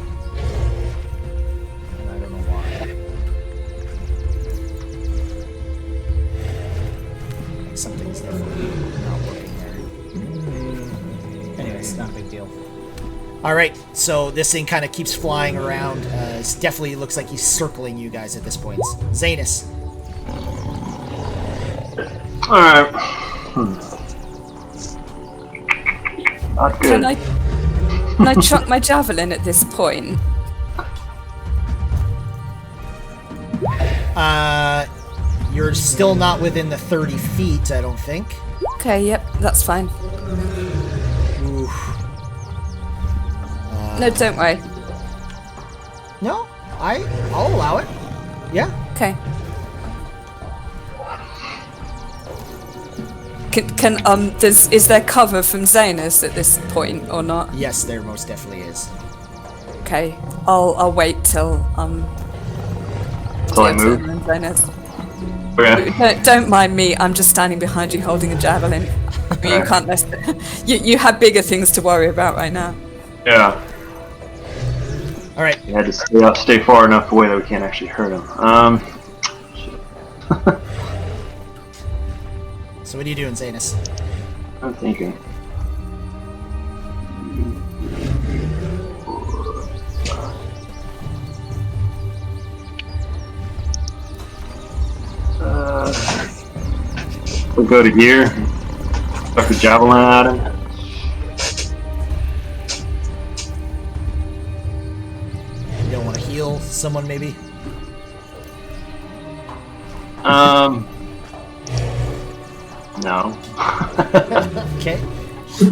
And I don't know why. Something's definitely not working there. Anyways, not a big deal. All right, so this thing kind of keeps flying around. It definitely looks like he's circling you guys at this point. Zanus. All right. Not good. Can I chuck my javelin at this point? You're still not within the 30 feet, I don't think. Okay, yep, that's fine. Oof. No, don't worry. No, I'll allow it. Yeah. Okay. Is there cover from Zanus at this point or not? Yes, there most definitely is. Okay, I'll wait till Till I move? Zanus. Okay. Don't mind me. I'm just standing behind you holding a javelin. You can't mess. You have bigger things to worry about right now. Yeah. All right. You had to stay far enough away that we can't actually hurt him. Shit. So what are you doing, Zanus? I'm thinking. We'll go to here. Chuck the javelin at him. You don't want to heal someone, maybe? No. Okay.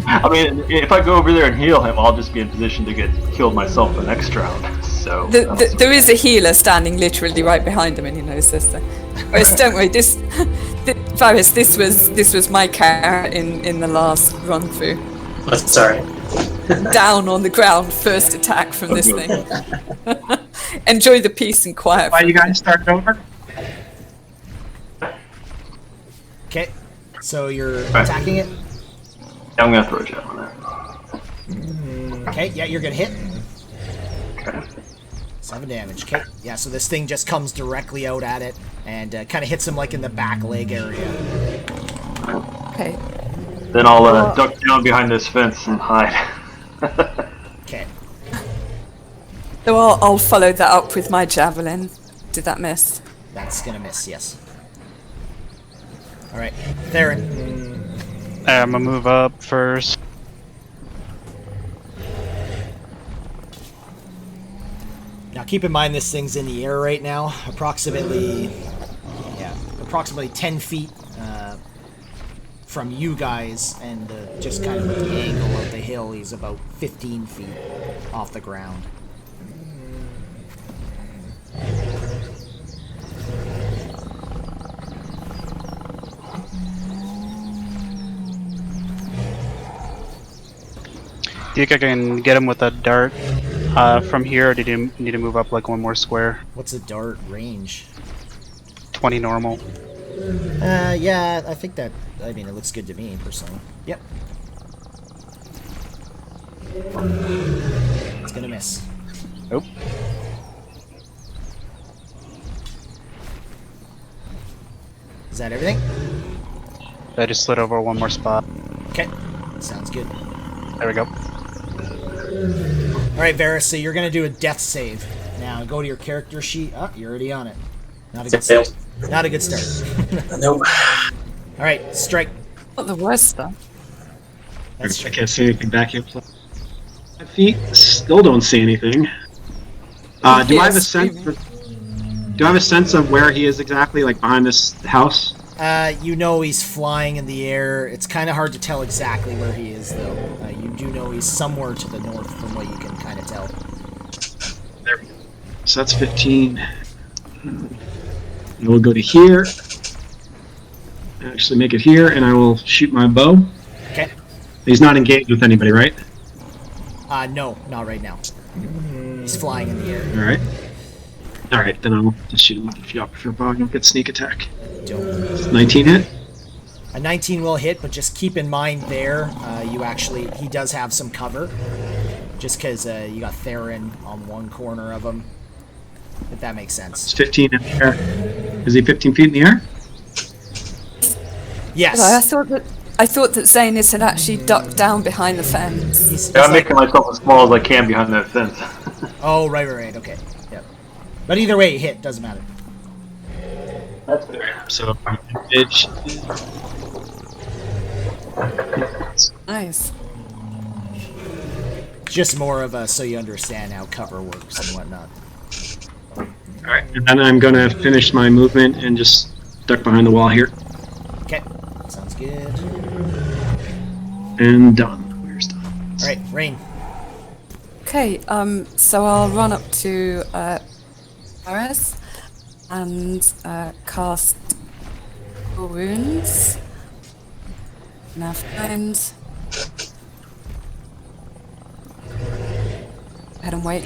I mean, if I go over there and heal him, I'll just be in position to get killed myself the next round. So There is a healer standing literally right behind him, and he knows this. So. Whereas, don't worry, Varys, this was my character in the last run through. Oh, sorry. Down on the ground, first attack from this thing. Enjoy the peace and quiet. Why you guys started over? Okay. So you're attacking it? I'm gonna throw a javelin at Okay, yeah, you're gonna hit. him. Okay. 7 damage. Okay, yeah, so this thing just comes directly out at it and kind of hits him like in the back leg area. Okay. Then I'll duck down behind this fence and hide. Okay. So I'll follow that up with my javelin. Did that miss? That's gonna miss, yes. Alright, Theron. I'm gonna move up first. Now keep in mind this thing's in the air right now, approximately 10 feet from you guys, and just kind of at the angle of the hill, he's about 15 feet off the ground. Do you think I can get him with a dart from here, or did you need to move up like one more square? What's a dart range? 20 normal. Yeah, I think that, I mean, it looks good to me, personally. Yep. It's gonna miss. Nope. Is that everything? I just slid over one more spot. Okay, sounds good. There we go. Alright, Varys, so you're gonna do a death save. Now, go to your character sheet. Oh, you're already on it. Not a good start. Not a good start. Nope. Alright, strike. Not the worst stuff. That's I can't see anything back here. 5 feet. Still don't see anything. Do I have a sense? Do I have a sense of where he is exactly, like behind this house? you know he's flying in the air. It's kind of hard to tell exactly where he is, though. You do know he's somewhere to the north from what you can kind of tell. There we go. So that's 15. And we'll go to here. Actually make it here, and I will shoot my bow. Okay. He's not engaged with anybody, right? No, not right now. He's flying in the air. Alright. Alright, then I'll just shoot him with your bow. You'll get sneak attack. Don't. 19 hit? A 19 will hit, but just keep in mind there, he does have some cover. Just because you got Theron on one corner of him. If that makes sense. It's 15 in the air. Is he 15 feet in the air? Yes. I I thought that Zanus had actually ducked down behind the fence. He's I'm like, making myself as small as I can behind that fence. oh, right, okay. Yep. But either way, hit, doesn't matter. That's fair. So advantage. Nice. Just more of a so you understand how cover works and whatnot. All right, and then I'm gonna finish my movement and just duck behind the wall here. Okay, sounds good. And done. Where's done? All right, Rain. Okay, so I'll run up to Paris and cast Cure Wounds. Now find. Go ahead and wait.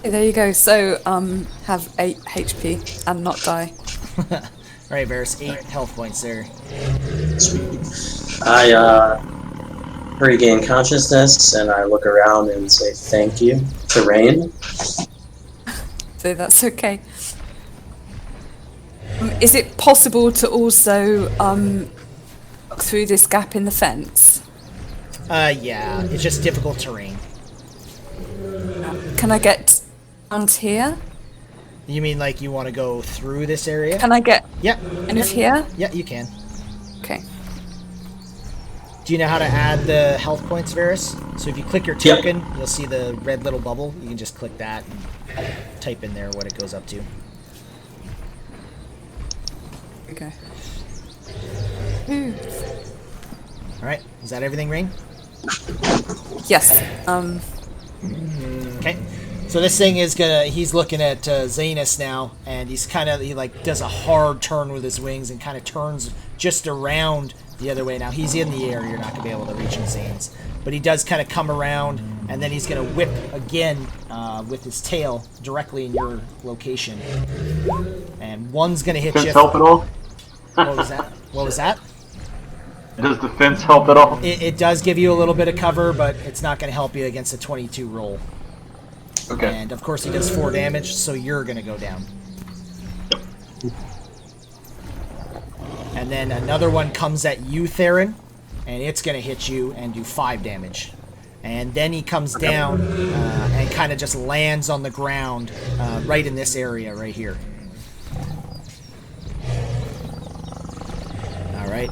Okay, there you go. So have 8 HP and not die. All right, Varus, 8 health points there. Sweet. I regain consciousness and I look around and say thank you to Rain. So that's okay. Is it possible to also look through this gap in the fence? Yeah, it's just difficult terrain. Can I get around here? You mean like you want to go through this area? Can I get Yeah. kind of here? Yeah, you can. Okay. Do you know how to add the health points, Varus? So if you click your token, you'll see the red little bubble. You can just click that and type in there what it goes up to. Okay. All right, is that everything, Rain? Yes. Okay. So this thing is he's looking at Zanus now, and he like does a hard turn with his wings and kind of turns just around the other way. Now he's in the air, you're not gonna be able to reach his Zanes, but he does kind of come around, and then he's gonna whip again with his tail directly in your location, and one's gonna hit Fence you. help at all? What was that? What was that? Does the fence help at all? It does give you a little bit of cover, but it's not going to help you against a 22 roll. Okay. And of course he does 4 damage, so you're going to go down. And then another one comes at you, Theron, and it's going to hit you and do 5 damage. And then he comes down and kind of just lands on the ground right in this area right here. Alright,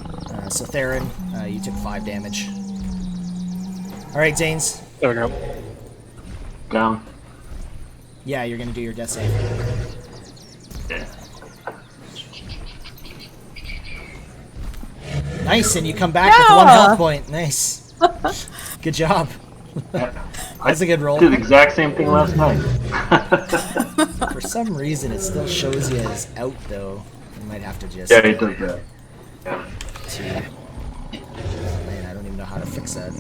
so Theron, you took 5 damage. Alright, Zanes. There we go. Down. Yeah, you're gonna do your death save. Yeah. Nice, and you come back with 1 health point. Nice. Good job. That's a good roll. Did the exact same thing last night. For some reason, it still shows you as out, though. You might have to just... Yeah, it does that. Yeah. Oh, man, I don't even know how to fix that.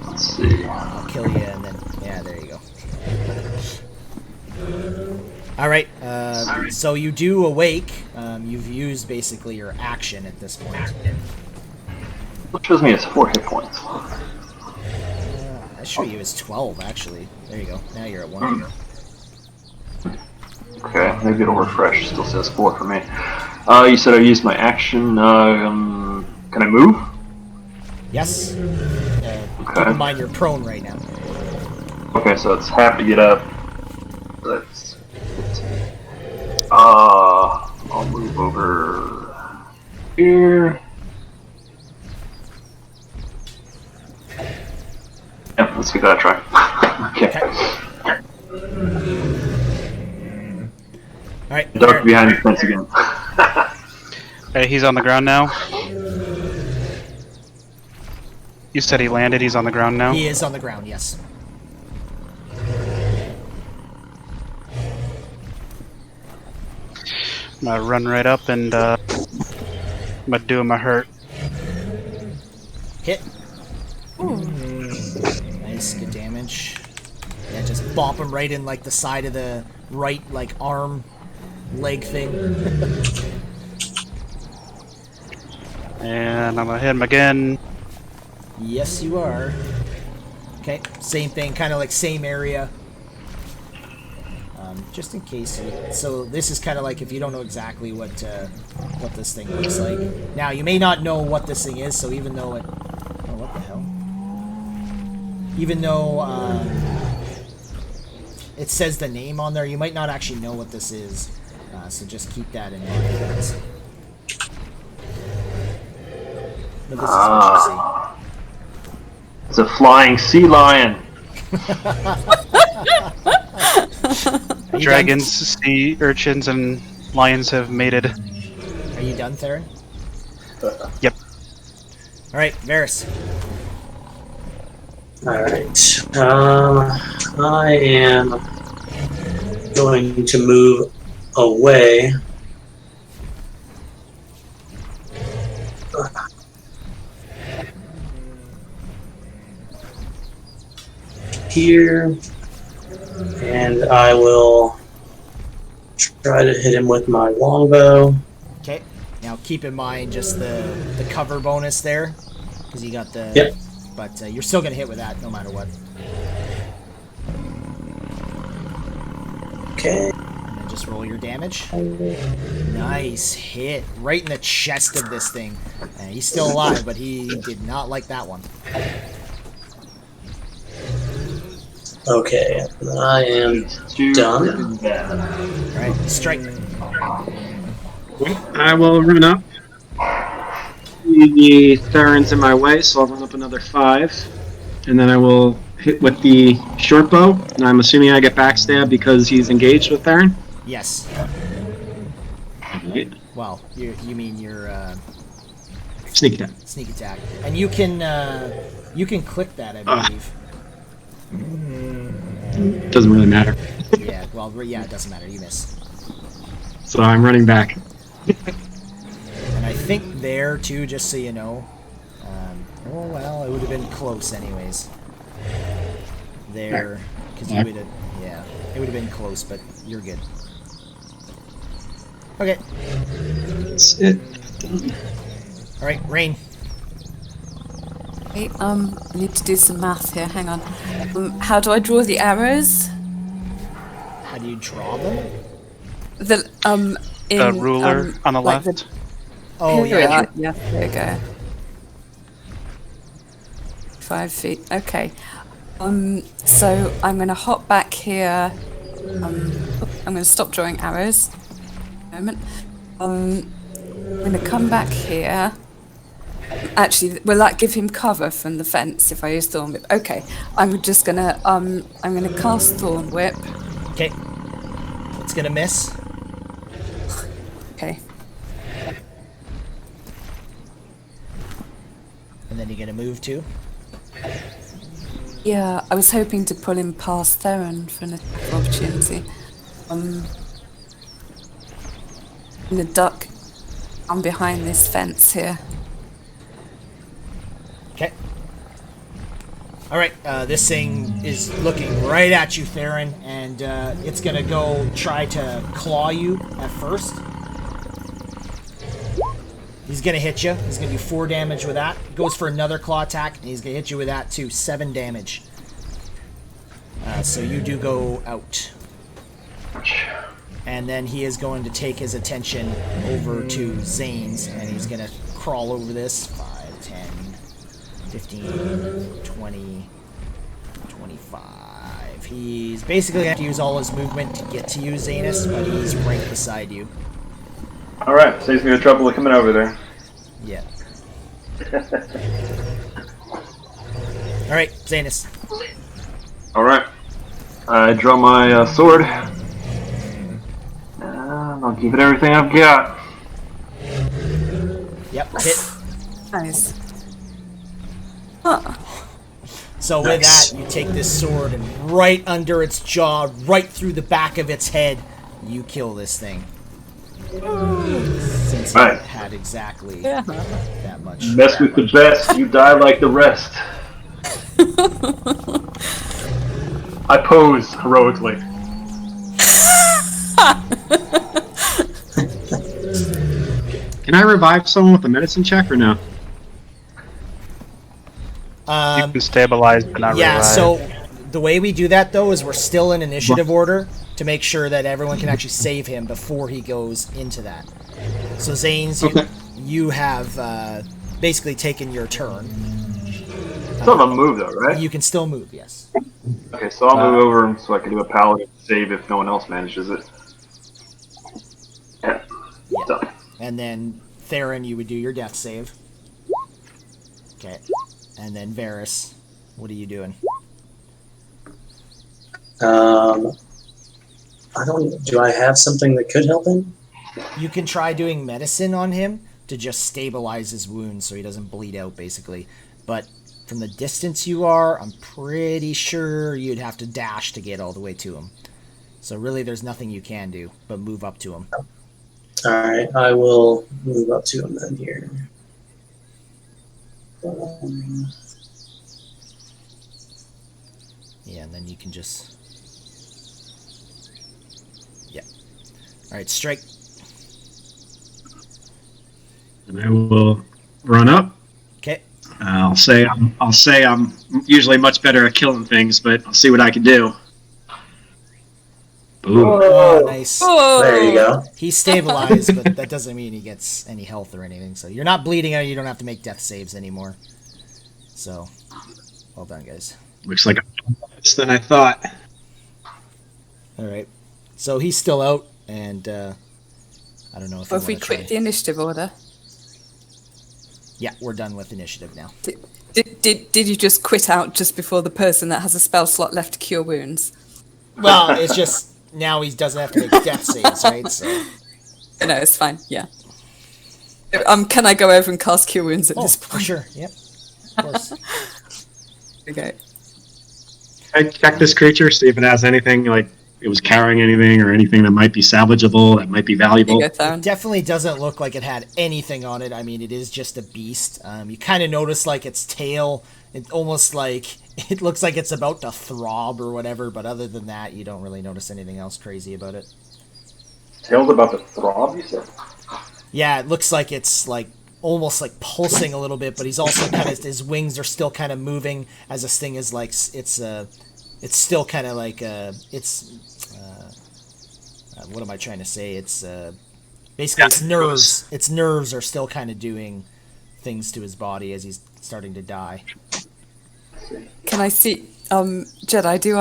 Let's see. I'll kill you, and then... Yeah, there you go. Alright, so you do awake. You've used basically your action at this point. What shows me it's 4 hit points. I show you as 12, actually. There you go. Now you're at 1. Okay, maybe it'll refresh. Still says 4 for me. You said I used my action. Can I move? Yes. Keep Okay. in mind you're prone right now. Okay, so it's half to get up. Let's. I'll move over here. Yeah, let's give that a try. Okay. Alright. Duck behind the fence again. Hey, he's on the ground now. You said he landed. He's on the ground now. He is on the ground, yes. I'm gonna run right up and I'm gonna do him a hurt. Hit. Nice, good damage. Yeah, just bop him right in like the side of the right like arm, leg thing. And I'm gonna hit him again. Yes, you are. Okay, same thing, kind of like same area. just in case. So this is kind of like if you don't know exactly what this thing looks like. Now you may not know what this thing is, so even though it, oh, what the hell? Even though it says the name on there, you might not actually know what this is. So just keep that in mind, guys. But this is what you see. It's a flying sea lion. Dragons, sea urchins, and lions have mated. Are you done, Theron? Yep. All right, Varys. Alright. I am going to move away. Here. And I will try to hit him with my longbow. Okay. Now keep in mind just the cover bonus there, because you got the. Yep. But you're still gonna hit with that no matter what. Okay. And then just roll your damage. Nice hit right in the chest of this thing. He's still alive, but he did not like that one. Okay. I am done. All right, strike. I will run up. The Theron's in my way, so I'll run up another 5. And then I will hit with the short bow. And I'm assuming I get backstab because he's engaged with Theron? Yes. Right. Well, you mean your Sneak attack. sneak attack, and you can click that, I believe. Doesn't really matter. Yeah. Well, yeah, it doesn't matter. You miss. So I'm running back. And I think there too, just so you know. Oh well, it would have been close anyways. There, because you would have. Yeah, it would have been close, but you're good. Okay. That's it. All right, Rain. Wait, I need to do some math here. Hang on. How do I draw the arrows? How do you draw them? The in The ruler on the like left. Oh Here we yeah. are. Yeah, there you go. 5 feet. Okay. So I'm going to hop back here. I'm going to stop drawing arrows. A moment. I'm going to come back here. Actually, will that give him cover from the fence if I use Thorn Whip? Okay. I'm just going to cast Thorn Whip. Okay. It's gonna miss. Okay. And then you're gonna move too. Yeah, I was hoping to pull him past Theron for an attack opportunity. I'm gonna duck. I'm behind this fence here. Okay. All right. This thing is looking right at you, Theron, and it's gonna go try to claw you at first. He's gonna hit you. He's gonna do 4 damage with that. Goes for another claw attack, and he's gonna hit you with that too. 7 damage. So you do go out. And then he is going to take his attention over to Zane's, and he's gonna crawl over this. 5, 10, 15, 20, 25. He's basically going to have to use all his movement to get to you, Zanus, but he's right beside you. Alright, saves me the trouble of coming over there. Yeah. Alright, Zanus. Alright. I draw my sword. I'll give it everything I've got. Yep, hit. Nice. Huh. So with that, you take this sword and right under its jaw, right through the back of its head, you kill this thing. Since it Right. had exactly that much. Mess with the best, you die like the rest. I pose heroically. Can I revive someone with a medicine check or no? You can stabilize, but not Yeah, revive. so the way we do that though is we're still in initiative order. to make sure that everyone can actually save him before he goes into that. So Zanes, Okay. you have basically taken your turn. Still have a move though, right? You can still move, yes. Okay, so I'll move over so I can do a paladin save if no one else manages it. Yeah. Yeah. Done. And then Theron, you would do your death save. Okay. And then Varys, what are you doing? Do I have something that could help him? You can try doing medicine on him to just stabilize his wounds so he doesn't bleed out, basically. But from the distance you are, I'm pretty sure you'd have to dash to get all the way to him. So really, there's nothing you can do but move up to him. Alright, I will move up to him then here. Yeah, and then you can just... Yeah. Alright, strike. And I will run up. Okay. I'll say I'm usually much better at killing things, but I'll see what I can do. Boom. Oh, nice. Oh, There you go. He's stabilized, but that doesn't mean he gets any health or anything. So you're not bleeding out. You don't have to make death saves anymore. So, well done, guys. Looks like I'm worse than I thought. All right. So he's still out, and I don't know if. Well, you if we wanna try- quit the initiative order, Yeah, we're done with initiative now. did you just quit out just before the person that has a spell slot left to cure wounds? Well, it's just now he doesn't have to make death saves, right? So. No, it's fine. Yeah. Can I go over and cast cure wounds at Oh, this for point? sure. Yep. Of course. Okay. I check this creature, see if it has anything like it was carrying anything or anything that might be salvageable, that might be There valuable. you go, Theron. Definitely doesn't look like it had anything on it. I mean, it is just a beast. You kind of notice like its tail. It almost like it looks like it's about to throb or whatever. But other than that, you don't really notice anything else crazy about it. Tail's about to throb, you said? Yeah, it looks like it's like almost like pulsing a little bit, but he's also kind of his wings are still kind of moving as this thing is like it's still kind of like what am I trying to say? It's basically its nerves are still kind of doing things to his body as he's starting to die. Can I see, Jedi? Do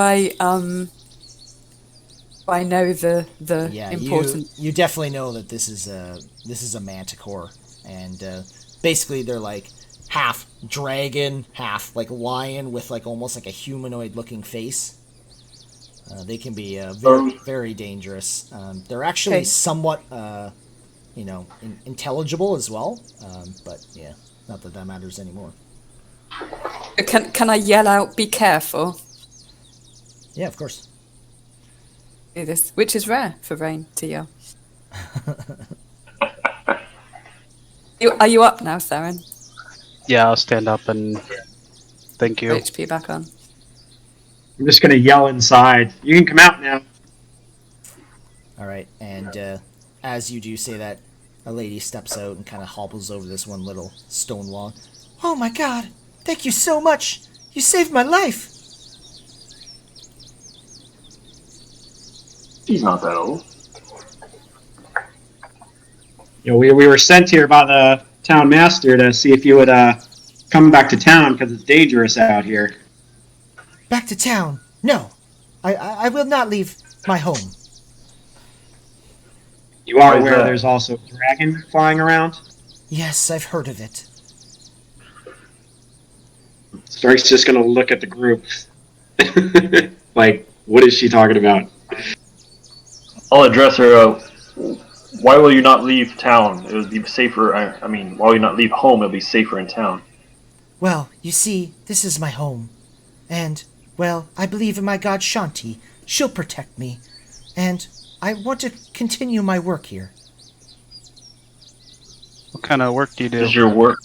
I know the Yeah, important? you definitely know that this is a manticore, and basically they're like half dragon, half like lion with like almost like a humanoid looking face. They can be very dangerous. They're actually Okay. somewhat intelligible as well, but yeah, not that that matters anymore. Can I yell out? Be careful. Yeah, of course. Do this, which is rare for Rain to yell. Are you up now, Theron? Yeah, I'll stand up and thank you. HP back on. I'm just gonna yell inside. You can come out now. All right, and as you do say that, a lady steps out and kind of hobbles over this one little stone wall. Oh my God! Thank you so much. You saved my life. He's not that old. You know, we were sent here by the town master to see if you would come back to town because it's dangerous out here. Back to town. No, I will not leave my home. You are Why is aware that? there's also a dragon flying around? Yes, I've heard of it. Strike's just gonna look at the group. Like, what is she talking about? I'll address her. Why will you not leave town? It would be safer. I mean, why will you not leave home? It'll be safer in town. Well, you see, this is my home. And, well, I believe in my god Shanti. She'll protect me. And I want to continue my work here. What kind of work do you do? Is your work?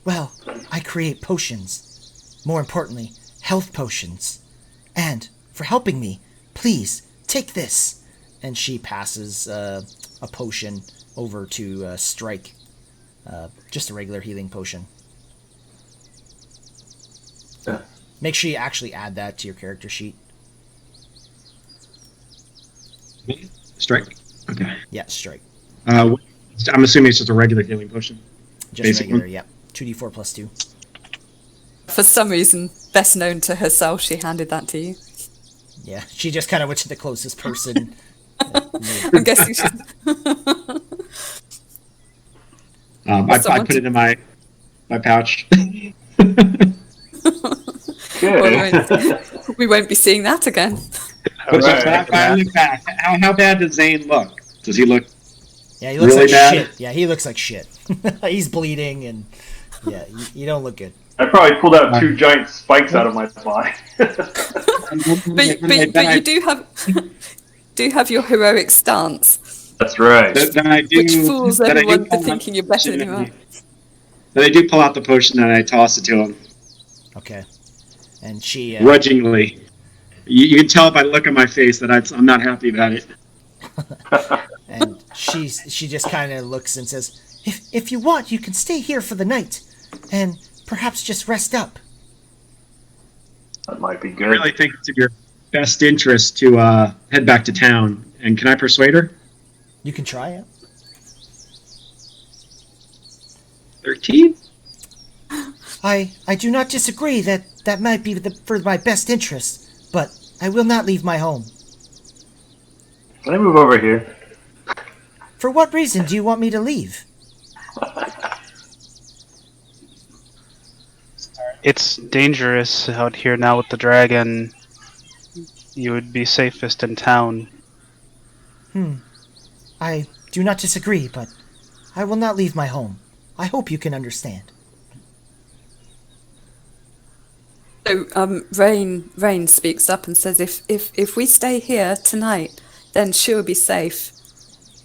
Well, I create potions. More importantly, health potions. And for helping me, please, take this. And she passes a potion over to Strike. Just a regular healing potion. Yeah. Make sure you actually add that to your character sheet. Strike. Okay. Yeah, strike. I'm assuming it's just a regular healing potion. Just Basic regular, one? yep. 2d4 plus 2. For some reason, best known to herself, she handed that to you. Yeah, she just kind of went to the closest person. I'm guessing she's. I put it in my pouch. Okay. We won't be seeing that again. But Right. if I look back, how bad does Zane look? Does he look? Yeah, he looks Really like bad? shit. Yeah, he looks like shit. He's bleeding, and yeah, you don't look good. I probably pulled out 2 giant spikes out of my body. But you do have your heroic stance, That's right. Then I do. which fools then I do everyone pull into thinking you're better than you are. Then I do pull out the potion and I toss it to him Okay. And she... grudgingly. You can tell by the look on my face that I'm not happy about it. and she just kind of looks and says, if you want, you can stay here for the night. And perhaps just rest up. That might be I good. really think it's in your best interest to head back to town. And can I persuade her? You can try it. 13? I do not disagree that might be for my best interest, but I will not leave my home. Can I move over here? For what reason do you want me to leave? It's dangerous out here now with the dragon. You would be safest in town. I do not disagree, but I will not leave my home. I hope you can understand. So Rain speaks up and says, if we stay here tonight, then she'll be safe.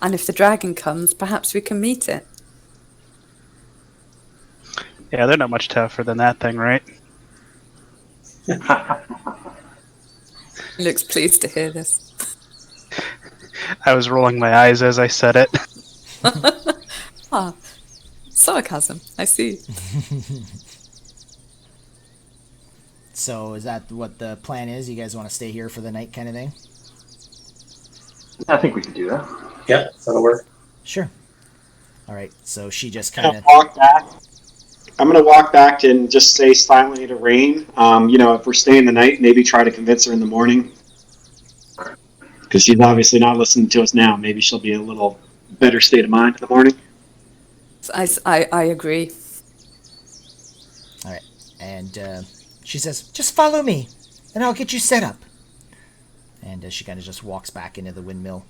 And if the dragon comes, perhaps we can meet it. Yeah, they're not much tougher than that thing, right? He looks pleased to hear this. I was rolling my eyes as I said it. Ah, sarcasm. I see. So is that what the plan is? You guys want to stay here for the night kind of thing? I think we can do that. Yeah, that'll work. Sure. All right, so she just I'm kind of... gonna walk back. I'm gonna walk back and just say silently to Rain, if we're staying the night, maybe try to convince her in the morning. Because she's obviously not listening to us now. Maybe she'll be in a little better state of mind in the morning. I agree. All right, and she says, just follow me, and I'll get you set up. And she kind of just walks back into the windmill.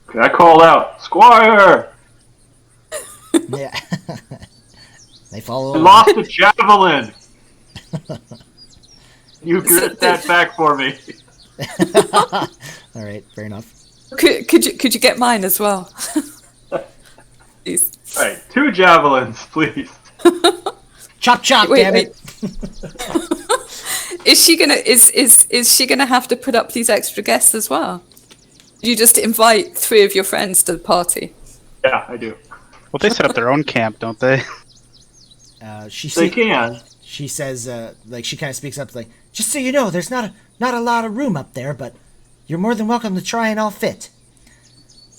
Okay, I called out, Squire! Yeah. They follow I along. lost a javelin! You get that back for me. All right, fair enough. Could you get mine as well? Please. Alright, 2 javelins, please. Chop, chop, Wait, damn it. Is she gonna have to put up these extra guests as well? You just invite 3 of your friends to the party. Yeah, I do. Well, they set up their own camp, don't they? They can. She says, she kind of speaks up, like, just so you know, there's not a lot of room up there, but you're more than welcome to try and I'll fit.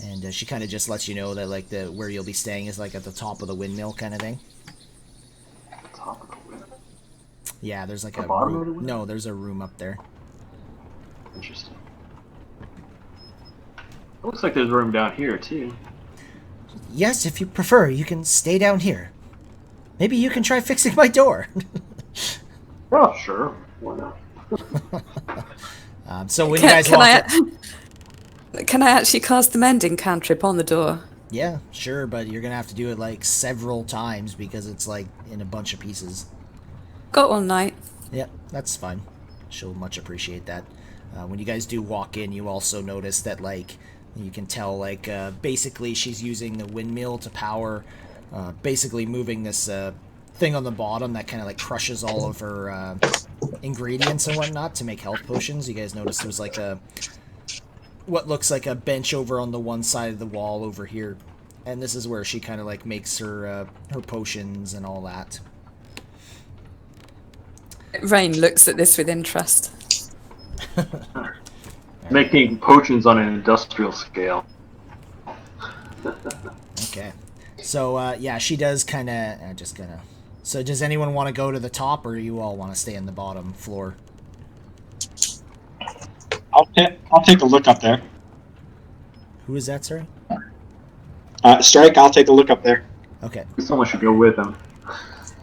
And she kind of just lets you know that, like, where you'll be staying is, like, at the top of the windmill kind of thing. Top of the windmill. Yeah, there's, like, The a bottom room. of the windmill? No, there's a room up there. Interesting. Looks like there's room down here, too. Yes, if you prefer, you can stay down here. Maybe you can try fixing my door. Oh, sure. Why not? So when you guys walk in... Can I actually cast the mending cantrip on the door? Yeah, sure, but you're going to have to do it, like, several times because it's, like, in a bunch of pieces. Got one night. Yeah, that's fine. She'll much appreciate that. When you guys do walk in, you also notice that, like, you can tell, like, basically she's using the windmill to power, basically moving this thing on the bottom that kind of, like, crushes all of her ingredients and whatnot to make health potions. You guys notice there's, like, what looks like a bench over on the one side of the wall over here. And this is where she kind of, like, makes her potions and all that. Rain looks at this with interest. Alright, Making potions on an industrial scale. Okay. So, yeah, she does kind of... just gonna... So does anyone want to go to the top, or you all want to stay on the bottom floor? I'll take a look up there. Who is that, sorry? Strike, I'll take a look up there. Okay. Someone should go with him.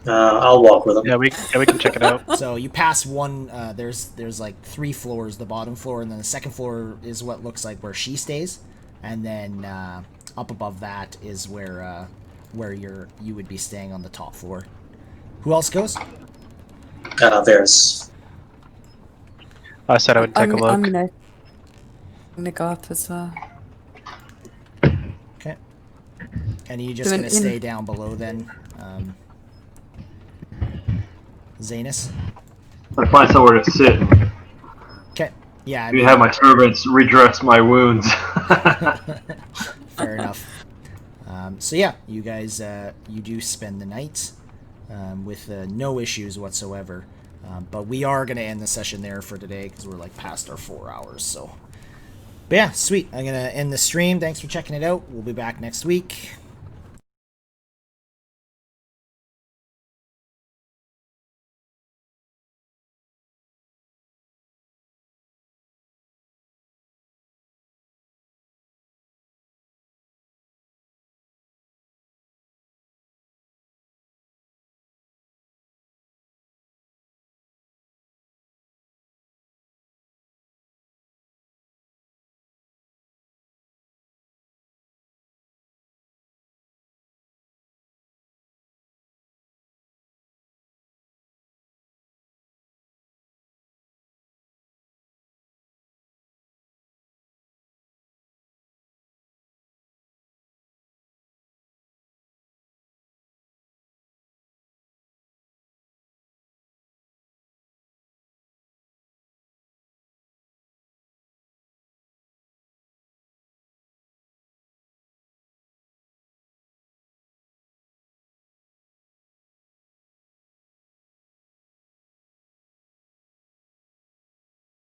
I'll walk with him. Yeah, we can check it out. So you pass one, there's like 3 floors, the bottom floor, and then the second floor is what looks like where she stays. And then up above that is where you would be staying on the top floor. Who else goes? Varys. I said I would take a look. I'm gonna go up as well. Okay. And you just So gonna stay down below then, Zanus? I find somewhere to sit. Okay. Yeah. I You have my servants redress my wounds. Fair enough. So yeah, you guys, you do spend the night with no issues whatsoever. But we are going to end the session there for today because we're like past our 4 hours. So, but yeah, sweet. I'm going to end the stream. Thanks for checking it out. We'll be back next week.